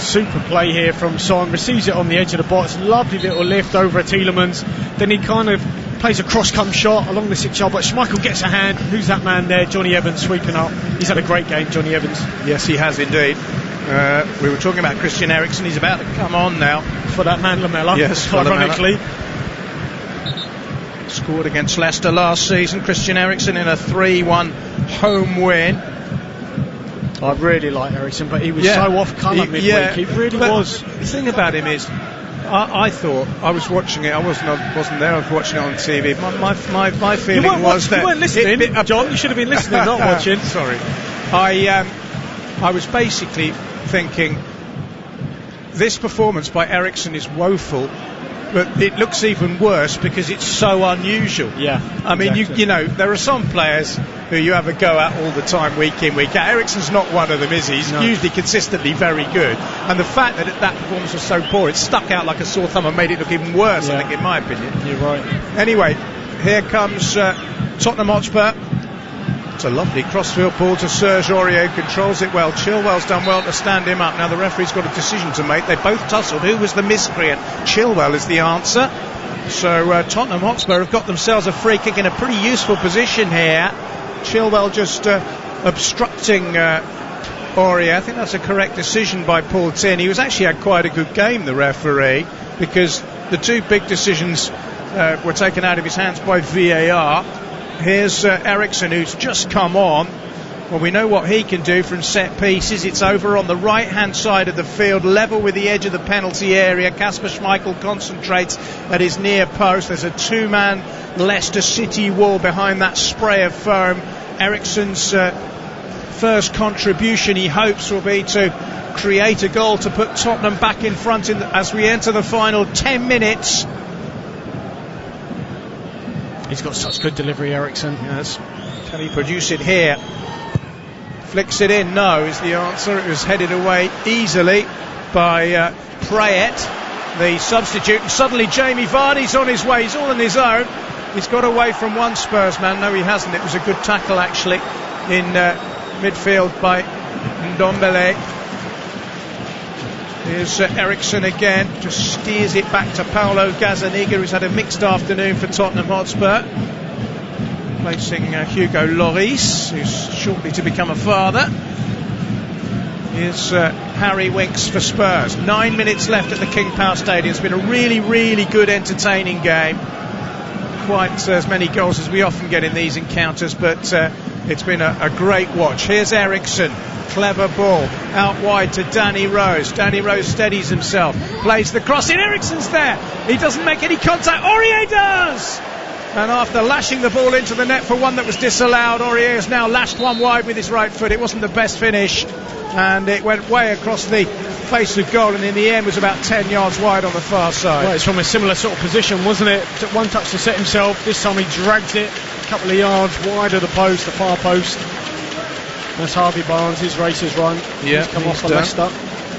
super play here from Son. Receives it on the edge of the box. Lovely little lift over at Tielemans. Then he kind of plays a cross-come shot along the 6-yard, but Schmeichel gets a hand. Who's that man there? Johnny Evans sweeping up. He's had a great game, Johnny Evans. Yes, he has indeed. We were talking about Christian Eriksen. He's about to come on now. For that man Lamella. Yes, ironically. Scored against Leicester last season. Christian Eriksen in a 3-1 home win. I really like Eriksen, but he was so off colour midweek. He really was. The thing about him is, I thought I was watching it. I wasn't there. I was watching it on TV. My feeling was that you weren't listening, John. You should have been listening, not watching. Sorry, I was basically thinking this performance by Eriksen is woeful, but it looks even worse because it's so unusual. Yeah, I mean, you know, there are some players who you have a go at all the time, week in, week out. Eriksen's not one of them, is he? He's usually consistently very good. And the fact that that performance was so poor, it stuck out like a sore thumb and made it look even worse, I think, in my opinion. You're right. Anyway, here comes Tottenham Hotspur. It's a lovely crossfield ball to Serge Aurier, who controls it well. Chilwell's done well to stand him up. Now the referee's got a decision to make. They both tussled. Who was the miscreant? Chilwell is the answer. So Tottenham Hotspur have got themselves a free kick in a pretty useful position here. Chilwell just obstructing Aurier. I think that's a correct decision by Paul Tierney. He was actually had quite a good game, the referee, because the two big decisions were taken out of his hands by VAR. Here's Eriksen, who's just come on. Well, we know what he can do from set pieces. It's over on the right hand side of the field, level with the edge of the penalty area. Kasper Schmeichel concentrates at his near post. There's a two-man Leicester City wall behind that spray of foam. Eriksen's first contribution, he hopes, will be to create a goal to put Tottenham back in front as we enter the final 10 minutes. He's got such good delivery, Eriksen. Yes. Can he produce it here? Flicks it in. No is the answer. It was headed away easily by Prayet, the substitute. And suddenly Jamie Vardy's on his way. He's all on his own. He's got away from one Spurs man. No, he hasn't. It was a good tackle, actually, in midfield by Ndombele. Here's Eriksen again, just steers it back to Paulo Gazzaniga, who's had a mixed afternoon for Tottenham Hotspur, placing Hugo Lloris, who's shortly to become a father. Here's Harry Winks for Spurs. 9 minutes left at the King Power Stadium. It's been a really, really good, entertaining game. Quite as many goals as we often get in these encounters, but it's been a great watch. Here's Eriksen. Clever ball out wide to Danny Rose. Danny Rose steadies himself, plays the cross in. Eriksen's there. He doesn't make any contact. Aurier does. And after lashing the ball into the net for one that was disallowed, Aurier has now lashed one wide with his right foot. It wasn't the best finish, and it went way across the face of goal, and in the end was about 10 yards wide on the far side. Well, it's from a similar sort of position, wasn't it? Took one touch to set himself. This time he drags it a couple of yards wide of the post, the far post. That's Harvey Barnes, his race has run. Yeah, he's come off for Leicester.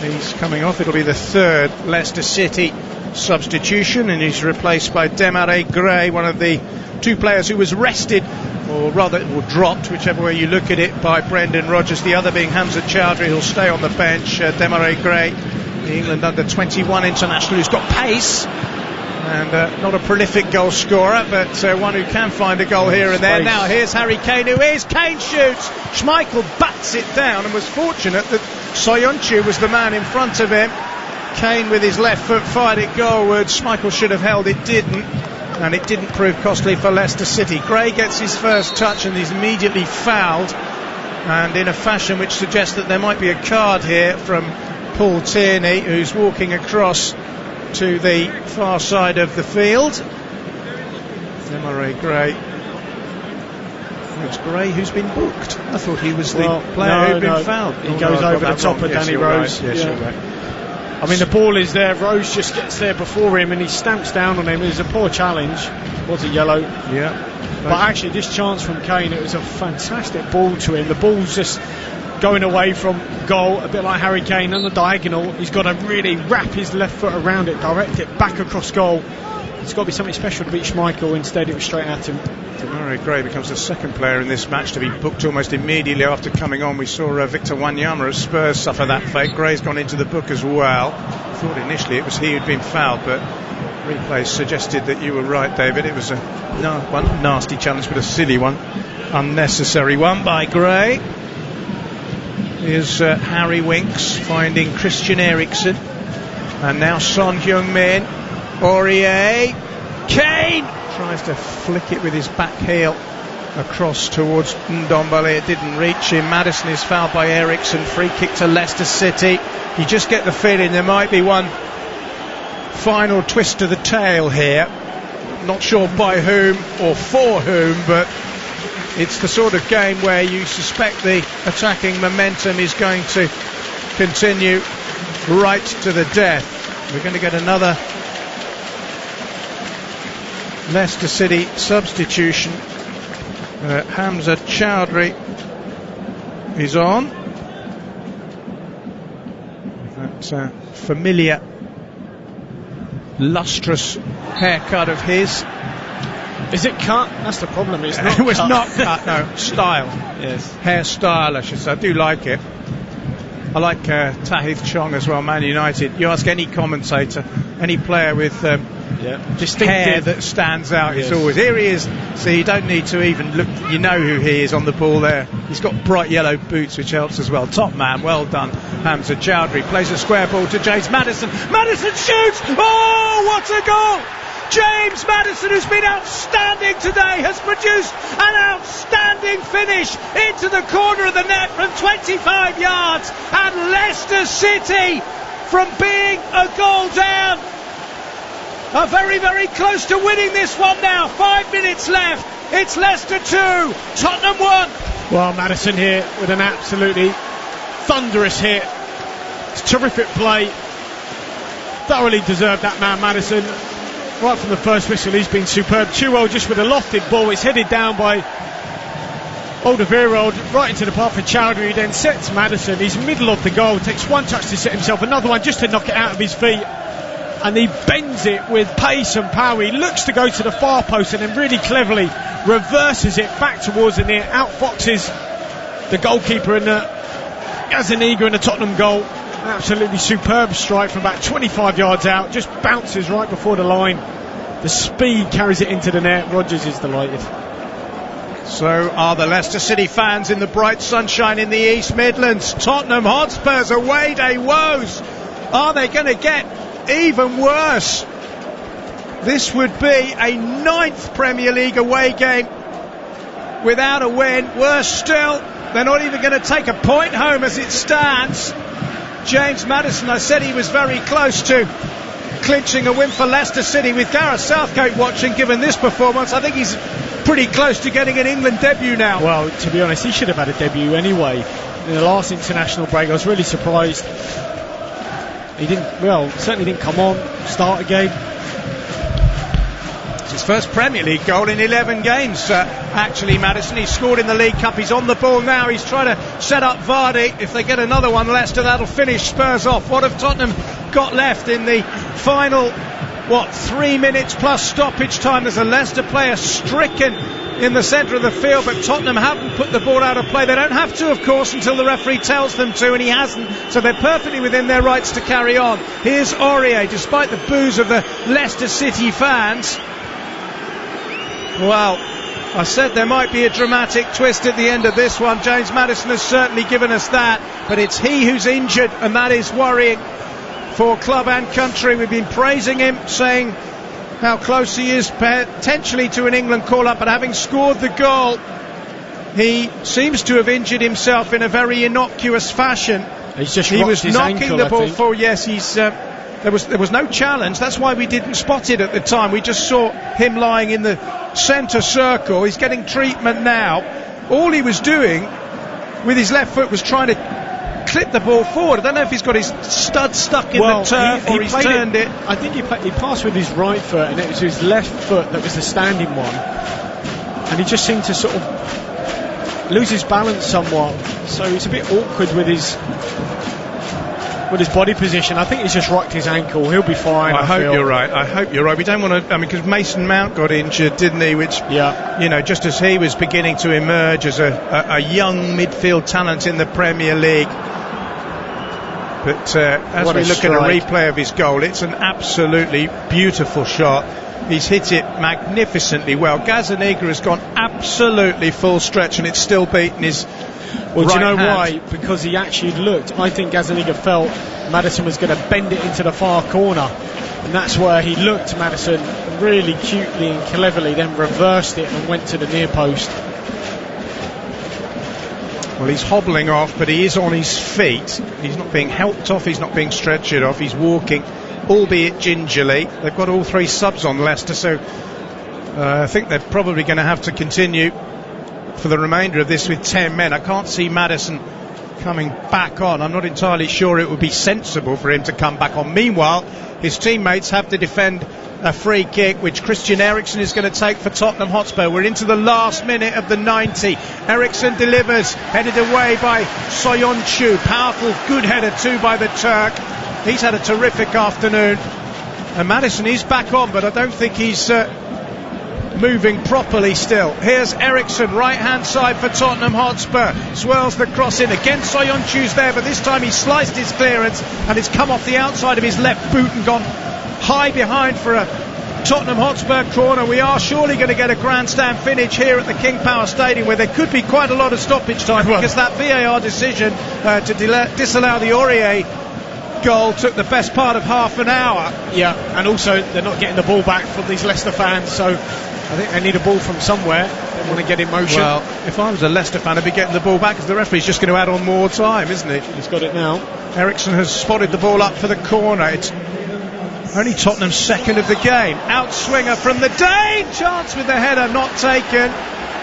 He's coming off. It'll be the third Leicester City substitution, and he's replaced by Demarai Gray, one of the two players who was rested, or dropped, whichever way you look at it, by Brendan Rodgers. The other being Hamza Chowdhury, who'll stay on the bench. Demarai Gray, the England under-21 international, who's got pace and not a prolific goal scorer, but one who can find a goal here and there. Now here's Harry Kane, Kane shoots. Schmeichel bats it down and was fortunate that Soyuncu was the man in front of him. Kane with his left foot fired it goalward. Schmeichel should have held it, didn't, and it didn't prove costly for Leicester City. Gray gets his first touch and is immediately fouled, and in a fashion which suggests that there might be a card here from Paul Tierney, who's walking across to the far side of the field. Demarai Gray. It's Gray who's been booked. I thought he was the player who'd been fouled. He goes over the top of Danny Rose. Right. Yes, you're right. I mean, the ball is there. Rose just gets there before him and he stamps down on him. It was a poor challenge. Was it yellow? Yeah. But actually, this chance from Kane, it was a fantastic ball to him. The ball's just going away from goal, a bit like Harry Kane on the diagonal. He's got to really wrap his left foot around it, direct it back across goal. It's got to be something special to beat Schmeichel. Instead, it was straight at him. Demarai Gray becomes the second player in this match to be booked almost immediately after coming on. We saw Victor Wanyama of Spurs suffer that fate. Gray's gone into the book as well. I thought initially it was he who'd been fouled, but replays suggested that you were right, David. It was one nasty challenge, but a silly one, unnecessary one by Gray. Here's Harry Winks finding Christian Eriksen, and now Son Heung-min. Aurier, Kane tries to flick it with his back heel across towards Ndombele. It didn't reach him. Maddison is fouled by Eriksen. Free kick to Leicester City. You just get the feeling there might be one final twist to the tail here. Not sure by whom or for whom, but it's the sort of game where you suspect the attacking momentum is going to continue right to the death. We're going to get another Leicester City substitution. Hamza Chowdhury is on. That familiar lustrous haircut of his. Is it cut? That's the problem. It's not it was cut. not cut, no. Style. Yes. Hairstyle, I should say. I do like it. I like Tahith Chong as well, Man United. You ask any commentator, any player with hair that stands out, it's always, here he is. So you don't need to even look, you know who he is on the ball there. He's got bright yellow boots, which helps as well. Top man, well done. Hamza Chowdhury plays a square ball to James Maddison. Maddison shoots! Oh, what a goal! James Maddison, who's been outstanding today, has produced an outstanding finish into the corner of the net from 25 yards, and Leicester City, from being a goal down, are very, very close to winning this one now. 5 minutes left. It's Leicester 2, Tottenham 1. Well, Maddison here with an absolutely thunderous hit. It's terrific play. Thoroughly deserved that man, Maddison. Right from the first whistle, he's been superb. Chilwell just with a lofted ball. It's headed down by Alderweireld right into the path for Chowdhury. Then sets Maddison. He's middle of the goal. Takes one touch to set himself. Another one just to knock it out of his feet. And he bends it with pace and power. He looks to go to the far post and then really cleverly reverses it back towards the near. Outfoxes the goalkeeper and Gazaniga in the Tottenham goal. Absolutely superb strike from about 25 yards out. Just bounces right before the line. The speed carries it into the net. Rodgers is delighted. So are the Leicester City fans in the bright sunshine in the East Midlands. Tottenham Hotspur's away day woes. Are they going to get even worse? This would be a 9th Premier League away game without a win. Worse still, they're not even going to take a point home as it stands. James Maddison, I said he was very close to clinching a win for Leicester City. With Gareth Southgate watching, given this performance, I think he's pretty close to getting an England debut now. Well, to be honest, he should have had a debut anyway. In the last international break, I was really surprised He certainly didn't come on, start a game. It's his first Premier League goal in 11 games, actually, Maddison. He scored in the League Cup. He's on the ball now. He's trying to set up Vardy. If they get another one, Leicester, that'll finish Spurs off. What have Tottenham got left in the final, 3 minutes plus stoppage time? There's a Leicester player stricken in the centre of the field, but Tottenham haven't put the ball out of play. They don't have to, of course, until the referee tells them to, and he hasn't, so they're perfectly within their rights to carry on. Here's Aurier, despite the boos of the Leicester City fans. Well, I said there might be a dramatic twist at the end of this one. James Maddison has certainly given us that, but it's he who's injured, and that is worrying for club and country. We've been praising him, saying how close he is potentially to an England call-up, but having scored the goal, he seems to have injured himself in a very innocuous fashion. He was knocking the ball forward. Yes, there was no challenge. That's why we didn't spot it at the time. We just saw him lying in the centre circle. He's getting treatment now. All he was doing with his left foot was trying to clip the ball forward. I don't know if he's got his stud stuck in the turf or he's turned it. I think he passed with his right foot, and it was his left foot that was the standing one, and he just seemed to sort of lose his balance somewhat, so it's a bit awkward with his body position. I think he's just rocked his ankle. He'll be fine. I hope you're right. We don't want to, because Mason Mount got injured, didn't he? Which, just as he was beginning to emerge as a young midfield talent in the Premier League. But as we look at a replay of his goal, it's an absolutely beautiful shot. He's hit it magnificently well. Gazzaniga has gone absolutely full stretch, and it's still beaten his Well, do you know hand. why? Because he actually looked. I think Gazzaniga felt Maddison was going to bend it into the far corner, and that's where he looked. Maddison really cutely and cleverly then reversed it and went to the near post. Well, he's hobbling off, but he is on his feet. He's not being helped off, he's not being stretchered off, he's walking, albeit gingerly. They've got all three subs on Leicester, so I think they're probably going to have to continue for the remainder of this with 10 men. I can't see Maddison coming back on. I'm not entirely sure it would be sensible for him to come back on. Meanwhile, his teammates have to defend a free kick, which Christian Eriksen is going to take for Tottenham Hotspur. We're into the last minute of the 90. Eriksen delivers, headed away by Soyuncu. Powerful, good header too by the Turk. He's had a terrific afternoon. And Maddison is back on, but I don't think he's moving properly still. Here's Eriksen, right hand side for Tottenham Hotspur, swirls the cross in. Again Soyuncu's there, but this time he sliced his clearance and it's come off the outside of his left boot and gone high behind for a Tottenham Hotspur corner. We are surely going to get a grandstand finish here at the King Power Stadium, where there could be quite a lot of stoppage time, because that VAR decision to disallow the Aurier goal took the best part of half an hour. Yeah, and also they're not getting the ball back from these Leicester fans, so I think they need a ball from somewhere. They want to get in motion. Well, if I was a Leicester fan, I'd be getting the ball back, because the referee's just going to add on more time, isn't he? He's got it now. Eriksen has spotted the ball up for the corner. It's only Tottenham's second of the game. Outswinger from the Dane! Chance with the header, not taken.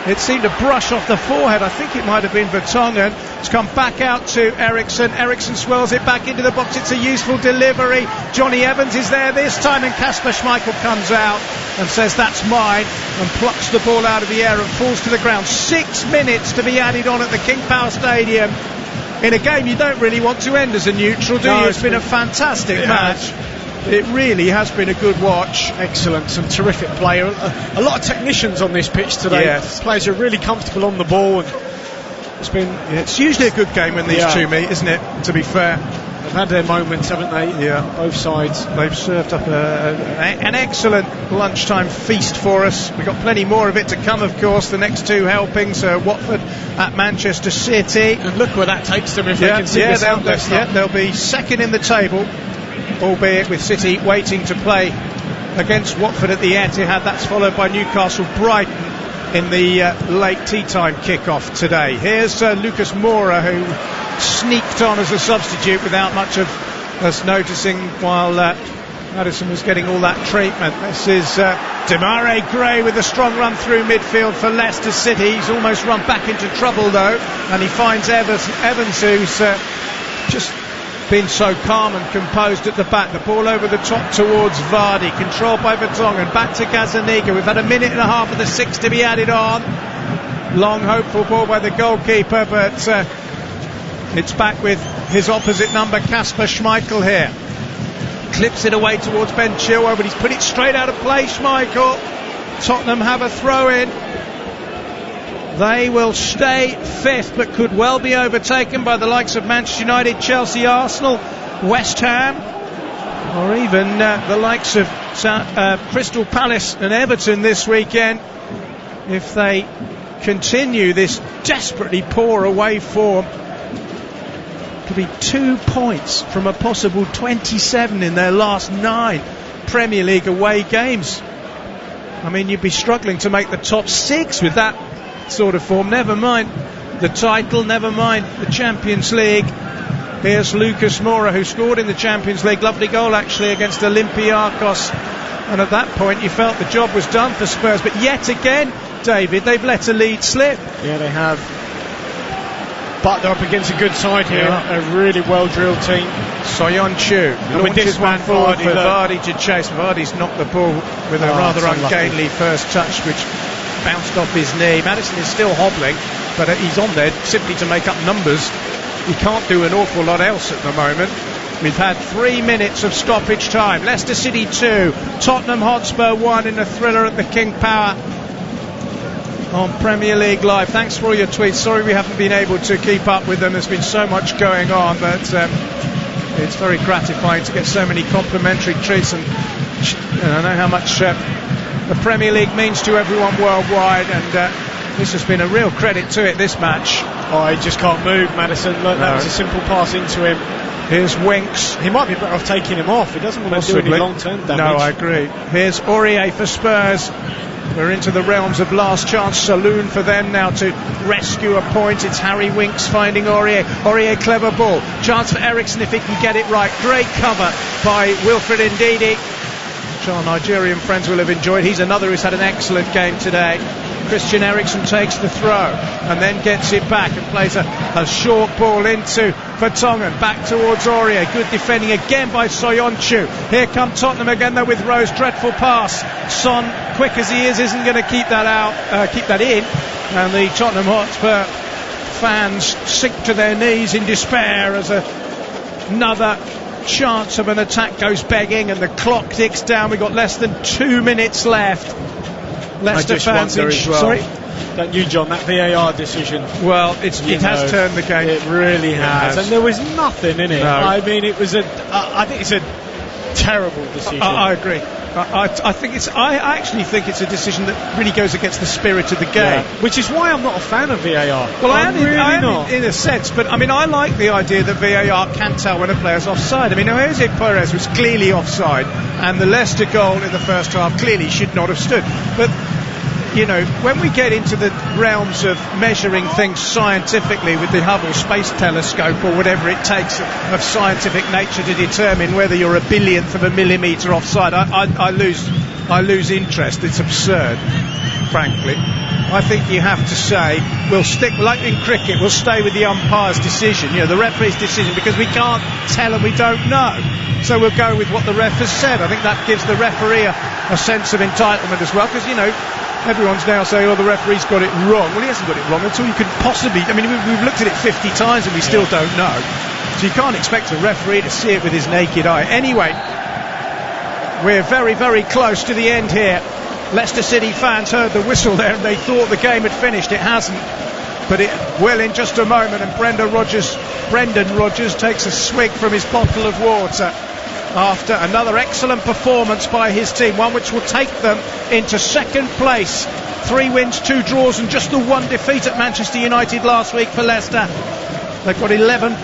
It seemed to brush off the forehead. I think it might have been Vertonghen. It's come back out to Eriksen. Eriksen swirls it back into the box. It's a useful delivery. Johnny Evans is there this time, and Kasper Schmeichel comes out and says that's mine, and plucks the ball out of the air and falls to the ground. 6 minutes to be added on at the King Power Stadium in a game you don't really want to end as a neutral, do you? It's been a fantastic match. It really has been a good watch. Excellent, some terrific play. A lot of technicians on this pitch today. Yes. Players are really comfortable on the ball, and it's usually a good game when these two meet, isn't it? To be fair, they've had their moments, haven't they? Yeah, both sides. They've served up an excellent lunchtime feast for us. We've got plenty more of it to come, of course. The next two helpings, Watford at Manchester City, and look where that takes them if they can see this out. They'll be second in the table, albeit with City waiting to play against Watford at the Etihad. That's followed by Newcastle Brighton in the late tea time kick-off today. Here's Lucas Moura, who sneaked on as a substitute without much of us noticing while Maddison was getting all that treatment. This is Demarai Gray with a strong run through midfield for Leicester City. He's almost run back into trouble though, and he finds Evans, who's just been so calm and composed at the back. The ball over the top towards Vardy, controlled by Vertonghen, back to Gazzaniga. We've had a minute and a half of the 6 to be added on. Long hopeful ball by the goalkeeper, but it's back with his opposite number, Kasper Schmeichel here. Clips it away towards Ben Chilwell, but he's put it straight out of play, Schmeichel. Tottenham have a throw in. They will stay 5th, but could well be overtaken by the likes of Manchester United, Chelsea, Arsenal, West Ham, or even the likes of Crystal Palace and Everton this weekend, if they continue this desperately poor away form. Could be 2 points from a possible 27 in their last 9 Premier League away games. I mean, you'd be struggling to make the top 6 with that sort of form. Never mind the title, never mind the Champions League. Here's Lucas Moura, who scored in the Champions League. Lovely goal actually against Olympiacos, and at that point you felt the job was done for Spurs. But yet again, David, they've let a lead slip. Yeah, they have. But they're up against a good side here, a really well-drilled team. Soyuncu launches one forward for Vardy to chase. Vardy's knocked the ball with a rather ungainly first touch, which bounced off his knee. Maddison is still hobbling, but he's on there simply to make up numbers. He can't do an awful lot else at the moment. We've had 3 minutes of stoppage time. Leicester City 2, Tottenham Hotspur 1 in a thriller at the King Power on Premier League Live. Thanks for all your tweets. Sorry we haven't been able to keep up with them. There's been so much going on, but it's very gratifying to get so many complimentary tweets, and I know how much the Premier League means to everyone worldwide, and this has been a real credit to it, this match. Oh, he just can't move, Maddison. Look, that was a simple pass into him. Here's Winks. He might be better off taking him off. He doesn't want to do any long-term damage. No, I agree. Here's Aurier for Spurs. We're into the realms of last chance saloon for them now to rescue a point. It's Harry Winks finding Aurier. Aurier, clever ball. Chance for Eriksen if he can get it right. Great cover by Wilfred Ndidi, which our Nigerian friends will have enjoyed. He's another who's had an excellent game today. Christian Eriksen takes the throw and then gets it back and plays a short ball into Vertonghen, back towards Aurier. Good defending again by Soyuncu. Here come Tottenham again though with Rose. Dreadful pass. Son, quick as he is, isn't going to keep that in, and the Tottenham Hotspur fans sink to their knees in despair as another chance of an attack goes begging, and the clock ticks down. We've got less than 2 minutes left. Leicester fans sorry? Don't you, John, that VAR decision? Well, it has turned the game. It really has. And there was nothing in it. No. I mean, it was I think it's a terrible decision. I agree. I actually think it's a decision that really goes against the spirit of the game, which is why I'm not a fan of VAR. Well, I am in a sense, but I mean, I like the idea that VAR can tell when a player's offside. I mean, Jose Perez was clearly offside, and the Leicester goal in the first half clearly should not have stood. But you know, when we get into the realms of measuring things scientifically with the Hubble Space Telescope or whatever it takes of scientific nature to determine whether you're a billionth of a millimetre offside, I lose interest. It's absurd, frankly. I think you have to say, we'll stick, like in cricket, we'll stay with the umpire's decision, you know, the referee's decision, because we can't tell and we don't know. So we'll go with what the ref has said. I think that gives the referee a sense of entitlement as well, because, you know, everyone's now saying, oh, the referee's got it wrong. Well, he hasn't got it wrong until you could possibly... I mean, we've looked at it 50 times and we still don't know. So you can't expect a referee to see it with his naked eye. Anyway, we're very, very close to the end here. Leicester City fans heard the whistle there and they thought the game had finished. It hasn't, but it will in just a moment. And Brendan Rodgers takes a swig from his bottle of water after another excellent performance by his team, one which will take them into second place. 3 wins, 2 draws and just the 1 defeat at Manchester United last week for Leicester. They've got 11